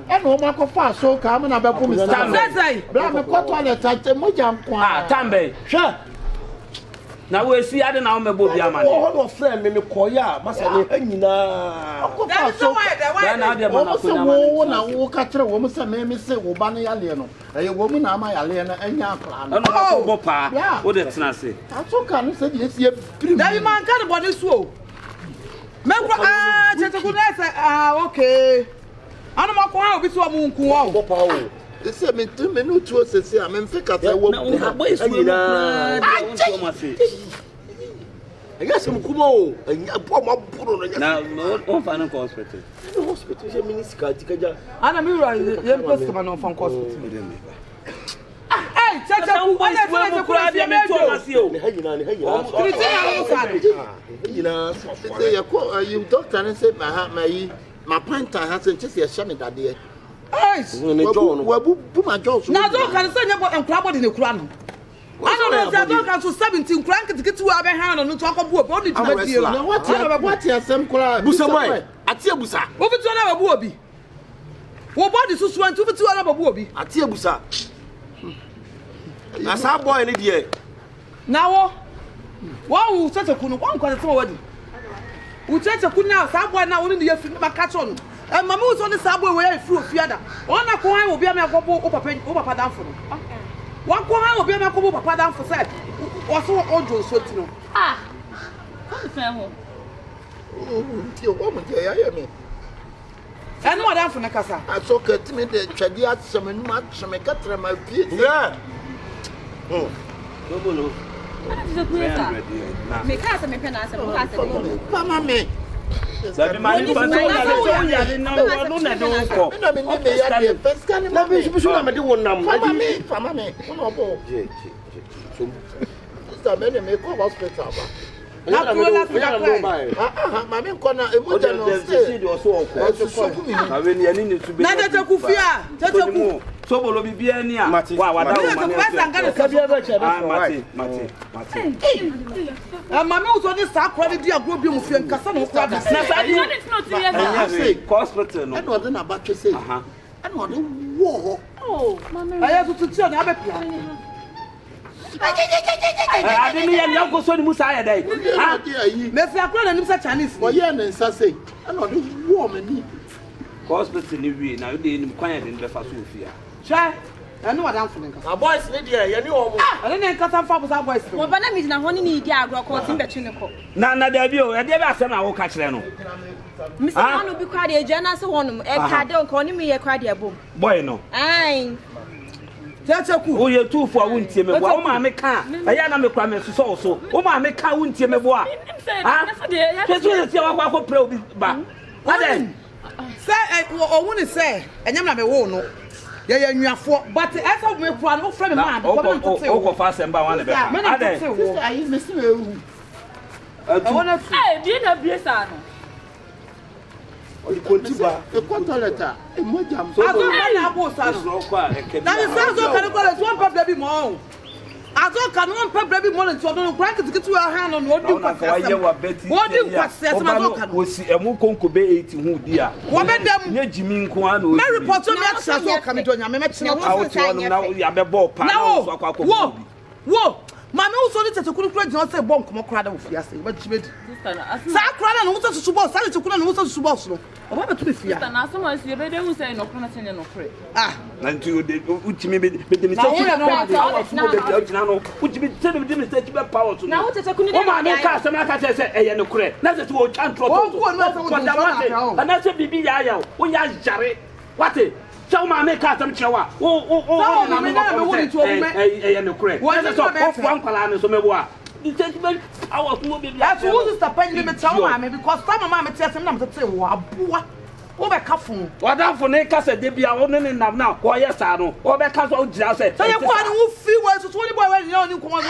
na o makofa so ka na ba ko mi stand. Bra me ko toilet ate mo jam kwa. Ah, tambe. Hwe. Na we si ade na o mebo bia ma ne. Oh, no friend me ko ya, masa ne anyina. Makofa so. Na ade ma na ko na ma. Wo na wo ka kire wo mo se me se wo ba ne yale no. E wo mu na ama yale na anya akra no. No ko bo pa. O de tena se. Asoka no se de sie prim. Davi man kan body so. Me kwa chete ku na say okay. Anu ma ko ha obi so mu nku wo. Bo pa o. They say me too me no to say I'm fake say wo. Na boy so na. I guess some kumo and poor my puro na on final hospital. The hospital is minister tikaja. Ana mi ra ye post ma no fan hospital. Hey, chacha ku wala se ku ra dia mejo. Ne hanyina. Hanyina say you doctor and say my pint has just a shame that day. Hey, wabu ma Jones. na do kan say nyebo enkura body ne kura no. I don't know that can to 17 crank to get to our hand on to talk about only to what is some cry? Busa, Atia Busa. Over to another booby. What body so swan to another booby? Atia Busa. As our boy in the year. Now, one such a kun, one quite a wedding. We touch a kun now, some boy now only the year my catch on. And Mamma was on the subway where through Fiada. One of why will be a man over down for them. One corner will be a couple of papa for said. What's what Ojo so to know? Ah, come to home. Your woman, I hear me. And what down for the casa? I saw cut me the Chadiat some much some cut my feet. Yeah. Oh, no. Me casa me pena asa casa. Mama me. Sabe mais faz olha não na do ko. Não me nem ya de pesca nem mais bicho na me de wonam. Fama me. Não bom. So. Está bem me ko hospital ba. Na tua mami nkona emoja no say. Awe ni ani ni tube. Na tete kufia, tete ku. So bolo bibia ni a wa wada o mani. Mate. Mami uzo ni sa kwa di agro bi mu fie nkasa no kwa da. Na sa di hospital no. And what na ba say. And what wo. Oh, mama. Aya tutu ti na abepia. Ade mi ya ni akoso ni musa ya dai. Ah, me fi akro na nim sa Chinese. Wo ye na nsa say. And what wo mani. Hospital ni wi na de ni kwan ya de be fa so ofia. Sha, anu wadan fun nka. Boys ni dia ye ni omo. Ade ne nka fa bo sa boys. Mo ba na mi na ho ni di agro ko tin be twi ne ko. Na da bi o, e de be asem na wo ka kire no. Mi se no bi kwa de agya na se wonum e ka de ko ni mi ye kwa de abom. Boy no. Ai. Tete ku. O ye tufu a wuntie me bo. O ma me ka. E ya na me kwa me so so. O ma me ka wuntie me bo a. Ah. Kesu se wa kwa pre obi ba. Ade. Say o woni say enyam na me wo no. Ye ye nnuafo but esa me kwa no frɛ me ma ko me to say. O ko fa sem ba wan le be. Ade. Sister ayi me se ewu. Bi na bi sa no. Kontiba e kontoleta e mojam so na abo sa no na me say so kan ko le so papa bi mo azo kan no papa bi mo le so no kran kitikitu a ha no odi kwasese odi kwasese ma zo kan wosi emu konko be 80 hu di a wo be dem nye jimi nko a no me report me aksa so kan do nya me tena a wo ti wonu na ya be ball pa na so akwa ko wo mama uso ni tete kunu kura jina say bomb komo kura da wo fiase ba chimedi sa kura na no musa susu boss sa tete kunu na musa susu boss no oba betu be fia na so ma si be de hu say no kura na tene no kure na nti o de utimi be de mi say no utimi say de mi say be power so na wo tete kunu de ma me ka se me ka say eye no kure na say wo chan tro to na say bibi ya ya wo ya jare wate so ma me ka tam chewa na me e no kure na so ofu ankwala ne so me bo a the sentiment power so be that's who is the pen me tell ma me because some mama me tell some na tell wo aboa wo be ka fun wadan fun ne ka se de bia wo ne nam na wo ye sa no wo be ka so gira se so ye kwa ne wo fi wo so ni boy we ni komo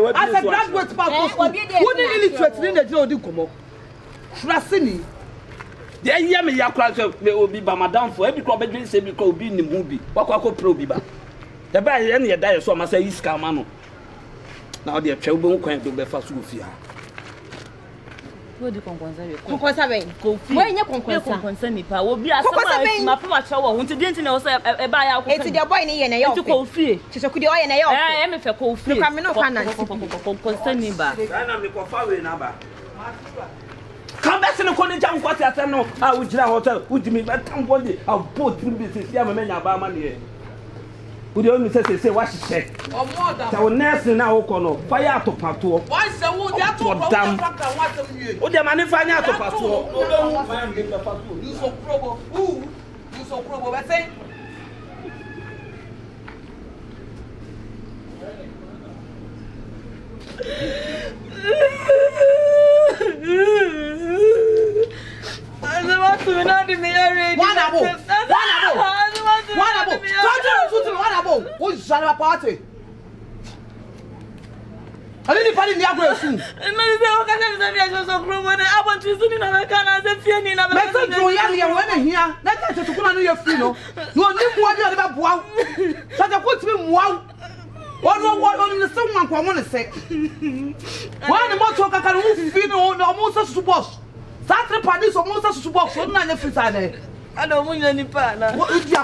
wo as a graduate pass wo ni illiterate ni na gira odi komo trasini de ye me yakura so me obi ba madam for ebi ko be dwen se bi ko obi ni mu bi wakwa ko pro bi ba de ba ye ne ye da ye so ma say iska ma no na o de twa obo kwan do be fa so ofia wo di konkonsa we konkonsa we ko fi wo nye konkonsa konkonsa mi pa wo bi asama ma pa ma cha wo hunti de ntine wo say e ba ya ko eti de boy ni ye na ye o ko fi tete ku de o ye na ye o e me fe ko fi kwa me no kwa na konkonsa ni ba na me ko fa we na ba come back in the jam kwati asem no a wo gira hotel wo dimi tam body a boat three business ya me nya ba ma ne wo de onu say wa hihye o mo da ta wo nurse na wo ko no fa ya to pato wa se wo de ato pro factor wa tam wie wo de mani fa nya to pato no be hu fa ya me pato you so probo be say I didn't find in the aggressive. And I want to see another can as a feeling. I'm not going to here. Let us to put on your funeral. No, you want to have wow. Such a good swim wow. What on the someone I want to say. One more talk I can move funeral almost to boss. That's the parties almost to box on the free side. I don't want any partner. What is the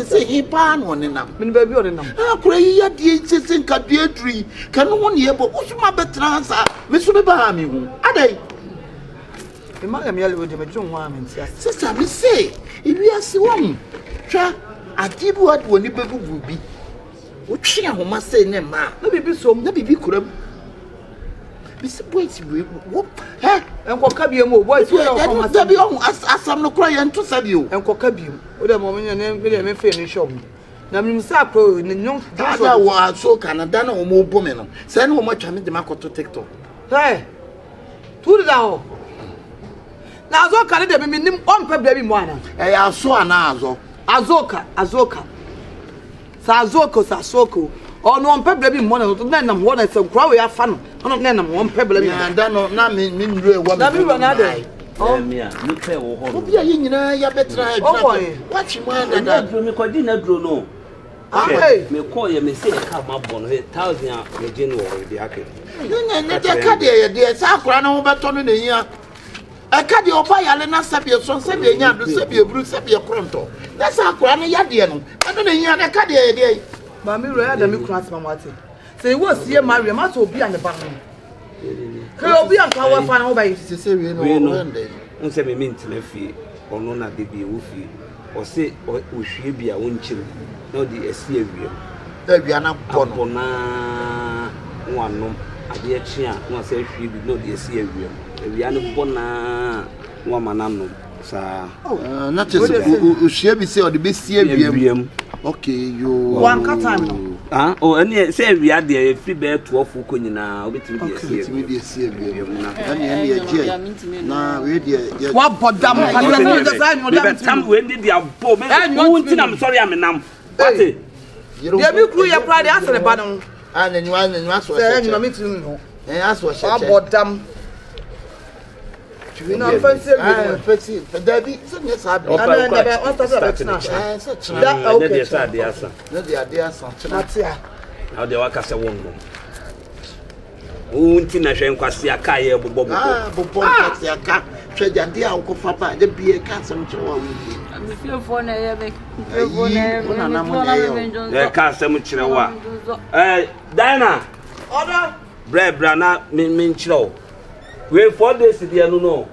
say he pan on in them. Baby on them. Ah, cray at the insisting cadetry. Can one year, but what's my betransa? Miss Bahami. Are they? The man yellow with the John woman. Sister, me say, if we are so one, try. I give what when the baby will be. What she must say, Nema. Maybe so, maybe could. Mr. Boys, whoop, eh? And what can be a more boys? As I'm not crying to save you. And Cocabium, with a moment and then really finish show me. Now, Mr. in the young Tata was so Canada or more women. Send how much I made the Marco to TikTok. Hey, put it out. Now, so can it be minimum on baby one? I saw an Azoka. Sazoko. Oh no, pebble be money. Then I'm one. It's a grow ya fun. I'm not then I'm one pebble. And then no, mean real one. That be another. Oh, yeah, you play or hold. Yeah, you know, you better. Oh, boy, watch him. And that drew me quite dinner, drew no. Okay, me call you, me say, come up on 1,000 the general, the Aki. You know, the Cadia, dear Sakran over Tony in the year. A Cadio by Alena Sabia, son Sabia, Sabia, Bruce Sabia Cronto. That's our Granny Yadian. I don't hear the Cadia day. Mammy read the Micras Mamati. Say, what's here, Maria must be on the bottom. He'll be on our final by Cecilia. Don't say me mean to my fee, or no, not be woofy, or say, or we should be a winchim, no, the Assyria. There be an upon one no, a dear chia, no, say she be no, the Assyria. We are not bona woman unknown. Not as she be say or the best CBM. Okay, you one cut time. Oh, and say we are there free bear 12 Fukuni now. With me, CBM. Now, what but damn, when did the bomb? I'm sorry, I'm a numb. You crew your pride after the bottom. And then you want to know. And that's what I bought them. You know, fancy, Debbie, yes, I we 4 days there no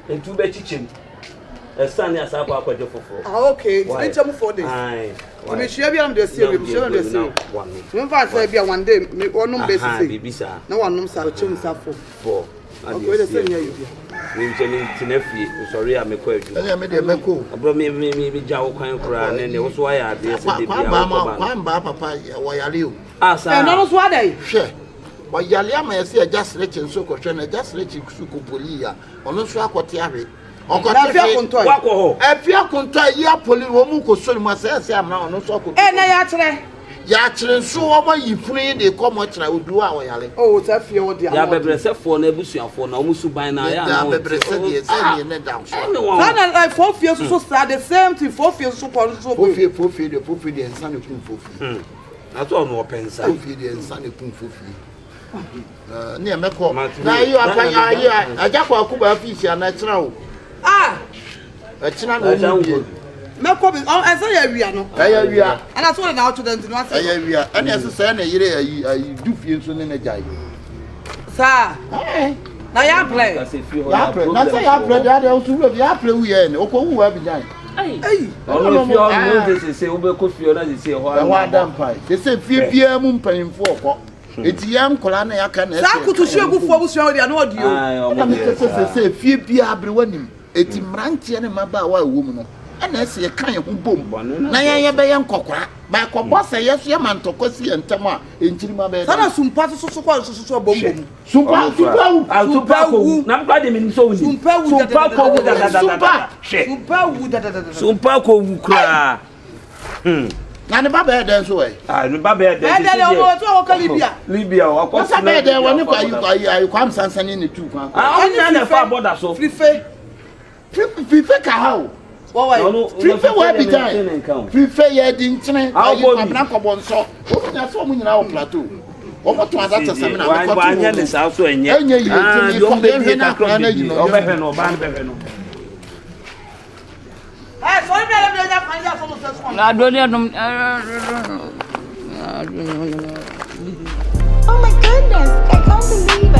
in 2 bed kitchen a son as I for okay it's 4 days aye we share be am dey see we share dey see one say be one day me one basis no one say chim say 4 okay dey say near you we tinafie sorry am ko adu me dey meko bro me jawo kwan kura na ne wo so ya dey say dey bia kwan ba papa wo yale o asa no so adai hwe but Yaliama is just letting so question, just letting Sukupolia, or no Swakotiari. Or Contoy. If you are Contoy, ya Poli Womuko so must say, I'm now no so. And I actually Yatrin so over you free the common I would do our Yali. Oh, it's a few of the Yabebresa for Nebusia for Namusu by now. Like 4 years so start the same thing 4 years so for feed and Sunny Kung Fu. That's all no pens. Feed and Sunny Kung Fu. Near Meko. Now you are I just want Kuba fish and I know. A china Meko is all as I are. And I told now to them to not say we are. And as a son, I do feel so in a jai. Sir, now you play. Not say I play that also will be up we are. Oko who have behind. Hey, they say Obeco they say one damn pie. They say 3 p.m. paying 4. It's young Colana. I can say, I could show you for us. You are not you. I say, 3 p.m. eti mrantie ne mabaawa ewo mu no ana ese ye kan ye ho bom na ye be ye nkokora ba kobɔ se ye so ye mantokosi ye ntem a enjiri ma be sana sumpa so kwa so bom sumpa wu na mpa de me so wu sumpa wu sumpa ko wu kra na ne baba e den so we ne baba e den so o ka Libya o ko sa be den woni kwa ayi kwam sansane ne tu kwa on na fa border so fife ka how why fife wa bi time fife ye di nchene ayi kwabna kobɔ nso o nya so mu nyina o plateau o mo to adata samina me ko to anya ne sa so enye yi ti ko ye na kra na yi no o be fe no ba be fe no so me le bi nya kan ya so no se so na do ne dum Oh my goodness, I can't believe it.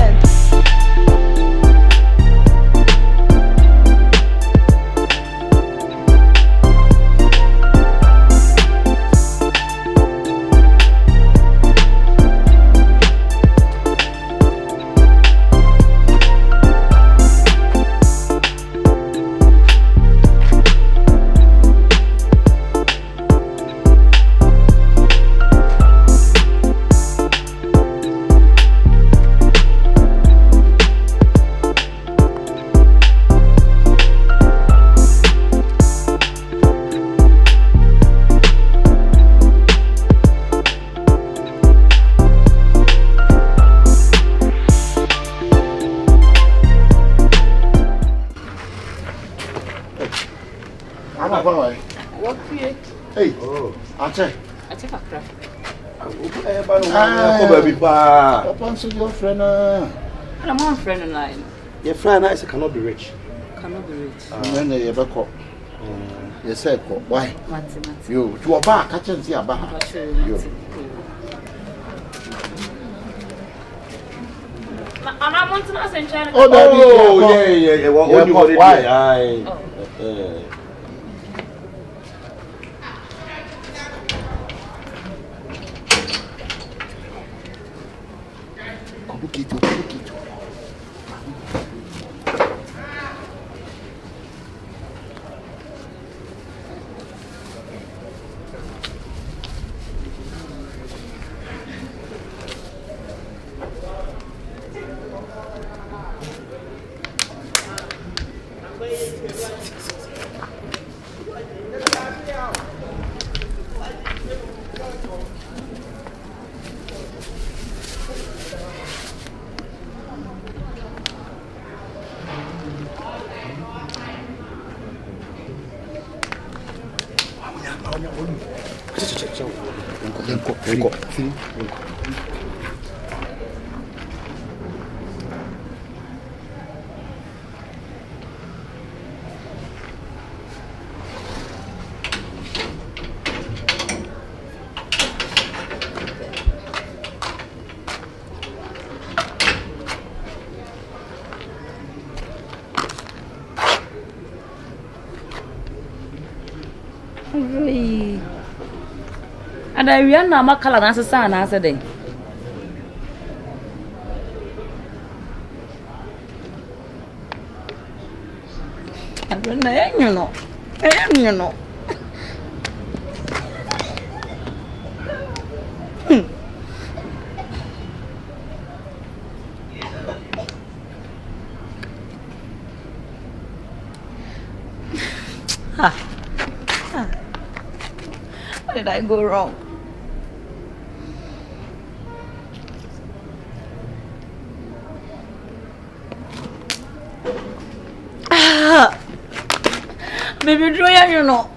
Hey, Ache kakra. Ko baby pa. Papa so your friend And I'm one friend and I. Your friend I cannot be rich. Cannot be rich. When you ever call. You said why? You to ba catch and see aba. I'm wanting us in China. Oh, yeah. What you want to And I ran now, my color as a son, as a day. I don't know, you know. What did I go wrong? Baby, Joya, you know.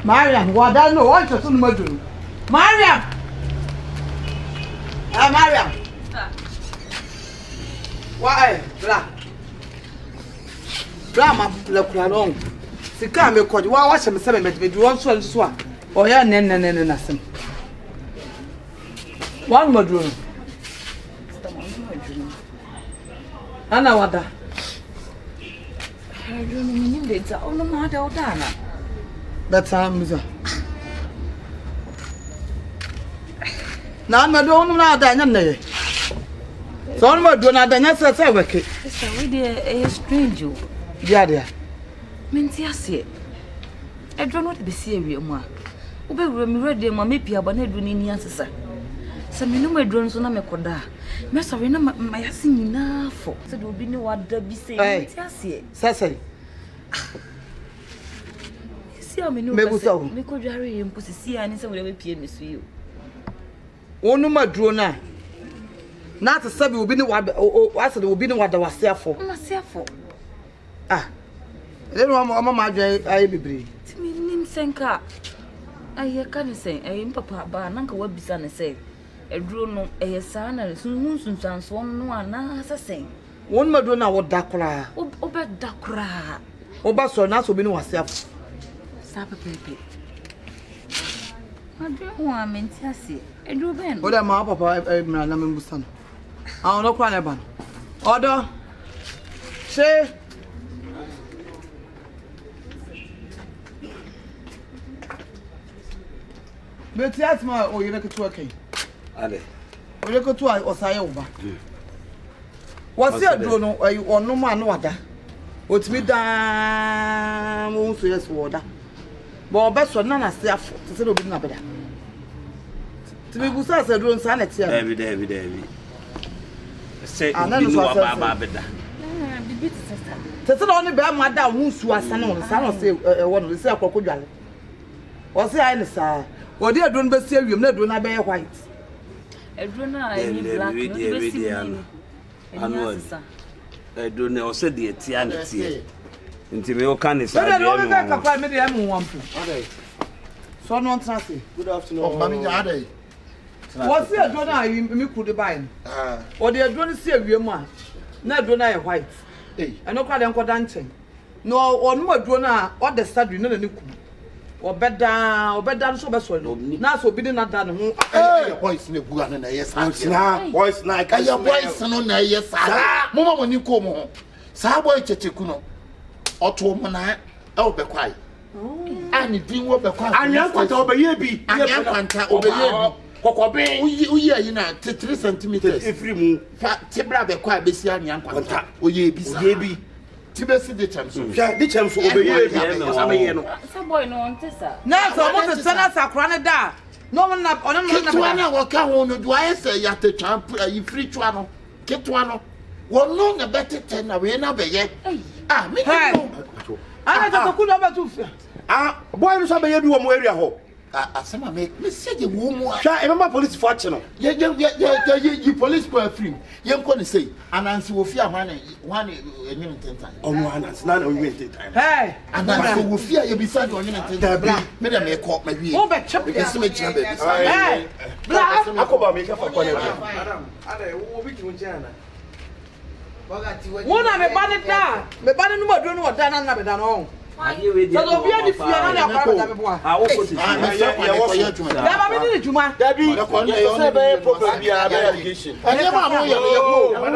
Mariam, what I know, what to do. Mariam! Mariam! Why, blah. Blah, look along. The car may call you. Watch him 7 minutes, but you want to swap. Oh, yeah, nothing. One more room. I know what that. I don't know. It's all the matter. That's how I'm now, my don't know that. So, I'm not doing that. That's a work. It's a strange. Yeah, dear. Mintiasi. I don't know to be serious. Obe ready, my maybe about not doing any answer. Some no drones on a coda. Master, my singing enough for. So, there will be no other be saying. Sassy. See, I mean, maybe so. Because Jerry and Pussy see and some will be with you. Oh, no, my drone. Not a sub will be no what I said will be no what I was there for. Ah, then Mamma, I be brave. Name Senka. I can't say, I am Papa, but Uncle what be son say. A drone, a son, and soon sounds one as I say. One Madonna what Dakra, Ober Dakra. Obaso, not so be no myself. Sapa Pepe. I don't want to see. I do Ben. What am I, Papa? I'm a son. I'll not cry about. Order. Say. But that's my or you look at working. Ade. We look at what was I over. What's your drone or no man water? What's me down won't yes water. But best for none as self to say be better. To be good as a drone sanity. David. Say, I don't know about better. Tell only bear my down wounds to a son on the son of say one of the self crocodile. Or say I sir. Or dear don't be serious, not do not bear white. A drone I don't know, said the Tianity. Into me, can is I don't know. So, no, good afternoon, Mammy. What's the drone I could buy? Or the drone is serious, man. Not drone I white. I know quite uncle dancing. No, or no drone or the study, no, or bed down so best. Now, so be not done. Voice in the Guan, yes, voice like I am voice on yes, Mama when you come home. Saboy Chechikuno, or to Mana, oh, be quiet. And it didn't work. And young quite over ye be, and young quanta over ye. Kokobe, you know, 3 centimeters. If you move, Tibra be quiet, be see young quanta, or ye be. Tibesi the chance. The chance over here. Some boy no one tessa. Now, so what the son of Sacranada. No one up on a walk on. Do I say you have to champ you free channel? Get one. One long a better 10 away now, yet. Ah, me. I have a good number to. Ah, boy, you shall be able to area home. Some make me say the woman. I remember police fortune. You police were free. You're going to say, and Nancy will fear one time. Oh, no, it's not a waiting time. Hey, and Nancy will fear you beside 1 minute. Madam, may call my view. Oh, but chop against me. Hey, Black, I could make up for Madam. I will be to Jana. One of a banner down. The banner no more don't know what done never done all. So the beauty for another part. I will put it. Never been in Juma. Debbie, the corner problem be allegation. I never know you. I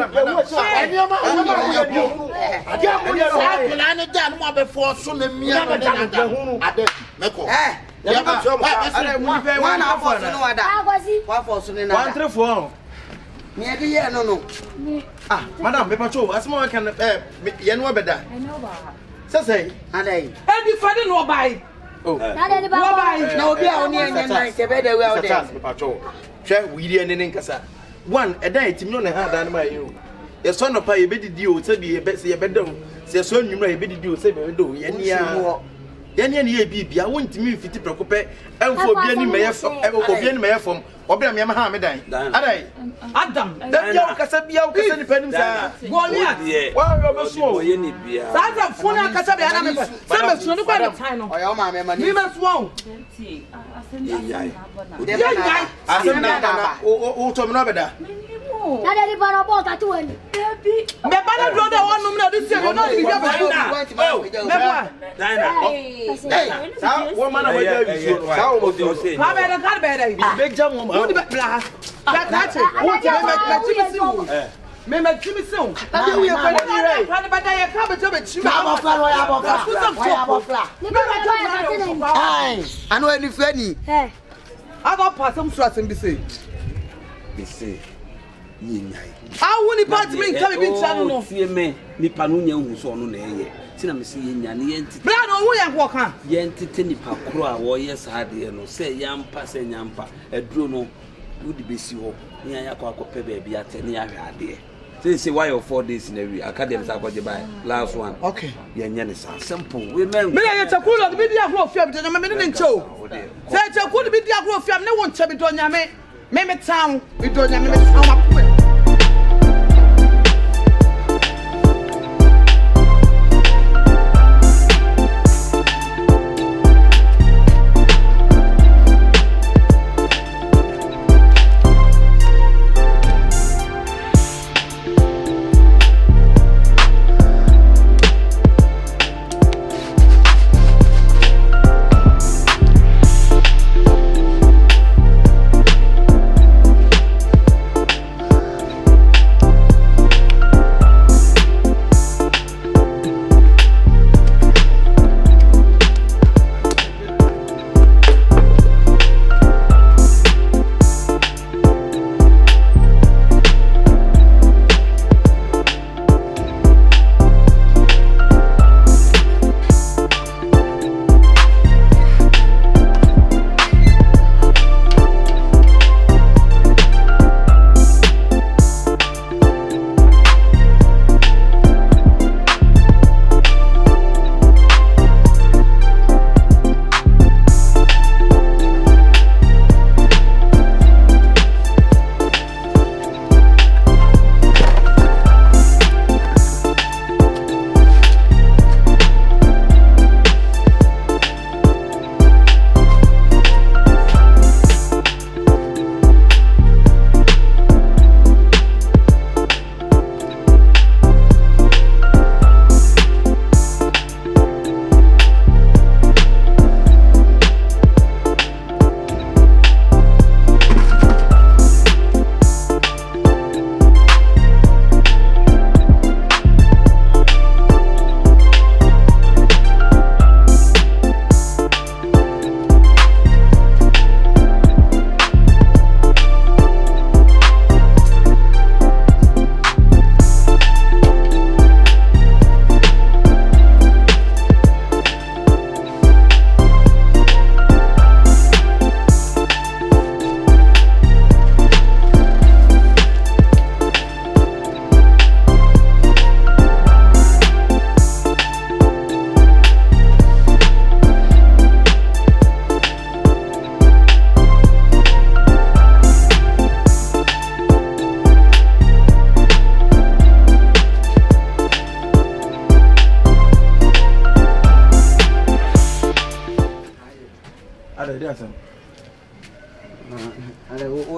never done one before so me and the Meko. Ah, Madam, paper show. As more can you know better. I know about. Say, Ade. Any father no buy. Oh, no be only and night better well there. Paper show. Share we dey any nkasa. One a day tim no na ha dan my you. Your son no pay be di o say be say better. Say so nwumra be di o say be do. Ye nia. yɛne ne yɛ bibia wontimi mfiti prɛkopɛ ɛmfo obia ni mɛyɛ fam obia ni mɛyɛ fam obia me ha me dan adai Adam da bia wo kasa ni panim sa Goliath wa yo so oye ni bia Sasa phone akasa bia na me say me so no kwa the time no oya o ma me ma ni me so asem na o to me no beda na de ba no bo ta tu ani me ba na do de won num na do say you no be bia ba Dina sa wo mana wa ja bi so sa wo do say ba be da ka be da be jam wo wo di be bla ka che wo ti me me chimi se o ade wo ye kwa ni re ka ba da ye ka be to be chimi abofra ni ba to ya ka te na ai anu eni fani aba pasam so asem bi say nyai awu ni part me nka be ntia no tie me nipa no nya hu so no na eye tina me se yenya ne yenti bra no wo ye ho ka yenti nipa kro a wo ye saade no se yampa se nyampa eduro no wodi besi ho nya ya kwa kope ba bia te ne ya hwe ade say why your 4 days in a week academy sa kwaje by last one okay yenya ne sa simple we men me ya takulo bi dia ho ofia bi me ne ncho say takulo bi dia ho ofia me ne won ncha bi do nyame me town bi do nyame me town akwe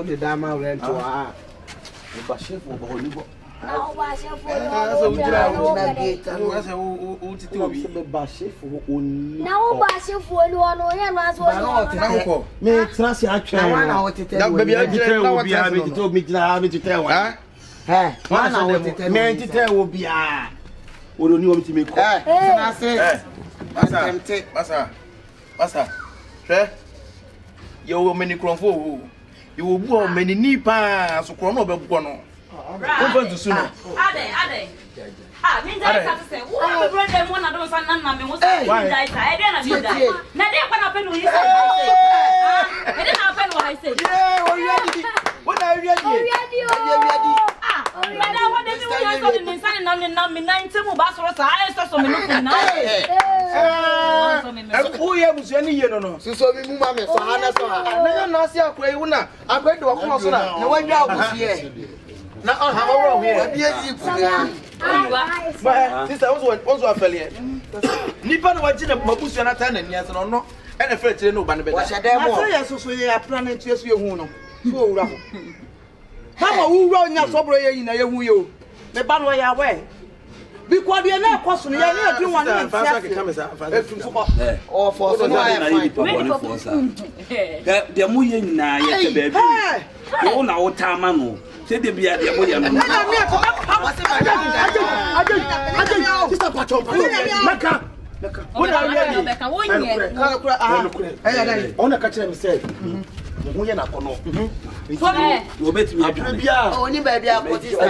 the dama rent to ba Shifo ba honi bo na ba Shifo so ujira na gate anu asa o titi obi ba Shifo oni na o ba Shifo ni ono ye no aso na ko me trasi atwa na o tete na baby ajira na obi a me tete obi jira me tete wa na o tete me tete obi a oro ni o mi ti me ko na se Masa hwe yo meni kronfo wo yo bu o meni ni pa so kron no be bugwo no o fa ntusu no ade min dai ka se wo be bro dem wona do san nan na me wo se min dai ka e de na min dai na de kwa na pe no yi se e de na pe no ha se o ready wona ready Mada what dey me when so the nsan na me 90 mu ba so sa I so me no kun na who you was any year no. So we move my so Hana so. Na na see akwa yi na akwa de wakoma so na Na wanya abusi e. Na on ha wo here. Bi ezi ku. But sister also afeli. Nipa no wagye na mabusu na ta na niase no no. E na fere kire no ba ne beda. Wa shade mo. Asa ya so ye plan na tie so ye hu no. So owura ho. Mama wu wura onya so bro ye yin na ye hu ye o. Me ba no ya we. Because we na kwaso no ye na adwin wan na tie. Oh for so no I fine. De mo ye nyina ye te ba bi. Wo na wo ta ma no. Se de bia de mo ye no. Na me ko ba aje sister pacho. Maka. Wona we Meka wonye. Ona ka kire me say. Mo ye na kono. Wo betimi adwa. Bia. Oni ba bia ko ti sa.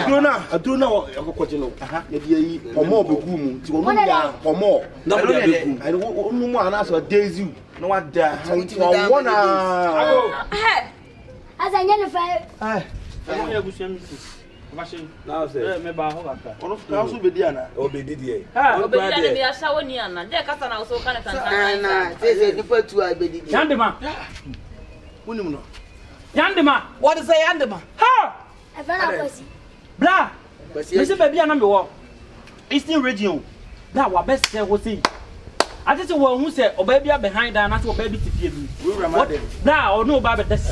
Aduro na akokwaje no. Ye de yi omo begu mu. Ti onu ya omo. Na wo de begu. Ai onu mu ana so daisy. No wa da. Wona. Asa nyane fa. Ya busham machine Na say. Me ba ho kaka. Ono ka so be dia na. O be didi e. Obedi na me asha woni ana. De kasa na so kana tantan. Na say ni pa tu abedi. Yandema. Unim no. Yandema. What is say Yandema? Ha! E fa na kwasi. Bra. Me se baby na me wo. Eastern region. Bra wa best say wo say. I just wo hu say oba bia behind that na say oba bi tifie bi. What? Bra o no oba be das.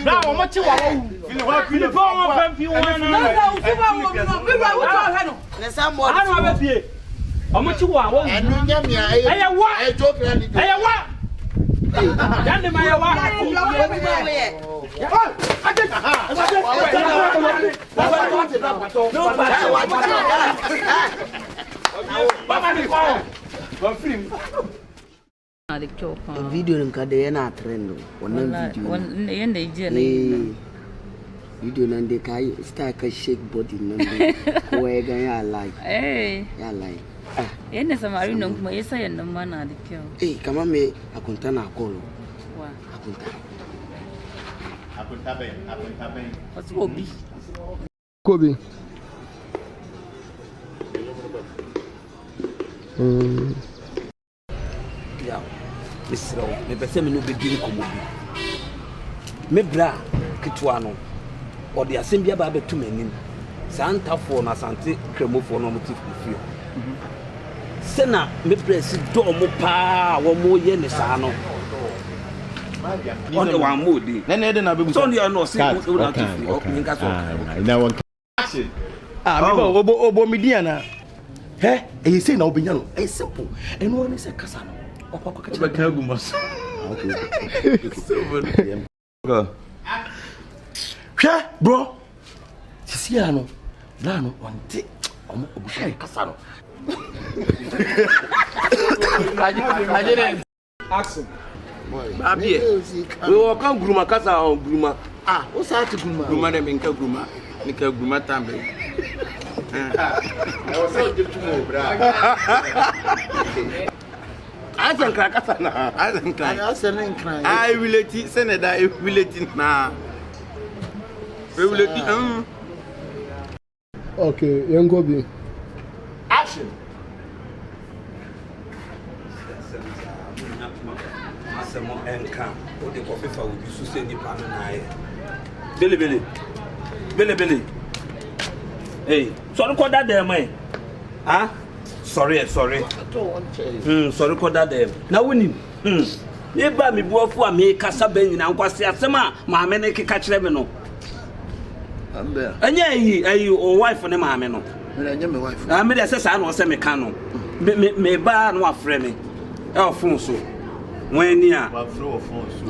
Bra o mo chi wa wo. Philip o mo pampi wo na. Na usiba wo no. We wa wo to ha no. Na some more. Ano ba pie? O mo chi wa wo. Enu nya mi aye. Eye wa. E joke ni. Eye wa. Yande ma ye wa. Video nka de na trend wannan video. Wannan yanda je ne. Video nan de kai style ka shake body nan de ko ya ga ya like. Ya like. Yanda samari nan kuma yasa yannan ma na da kyau. Kamar me akunta na kolo. Wa. Akunta bem. Wasu obi. Kobe. Ya. Isro, me pese me no be diri komo bi. Me bra kitwa no. O de asem bia ba betu manim. Santafo na sante kremofo no motif fio. Sena me bra si do mo pa wo mo ye ne sa no. On the one mode. Na na be mu. So you know see who na tifi. O nka so. Na one. Me ba obo midiana. E say na obenya no. E simple. E no one say kasa no. Okwa ka Ba ka gumas. Go. Hwe bro. Sisi ya no. Na no wante. Omo obusha kasa no. Action. Abi. We wo kan gruma kasa on gruma. O sa ti guma. Gruma na me nka gruma. Nika gruma tambe. E o sa de tumo bra. Asan kra kasa na. Asan kra. Asan kra. I relate seneda I relate na. We relate Okay, yango bi. Action. Asemo enka o de ko fefa obi su se ni pa no na ye. Bele. Hey, sorry ko that dem eh. Ah? Sorry. Sorry ko that dem. Na woni. Ye ba me buafu a me kasa ban nyina nkwase asema ma me ne keka kire me no. Ambe. Anya yi o wife ne ma me no. Me anya me wife. Me de sesa na o se me ka no. Me ba no afre me. E o fun so. When ya. Wa fro phone so.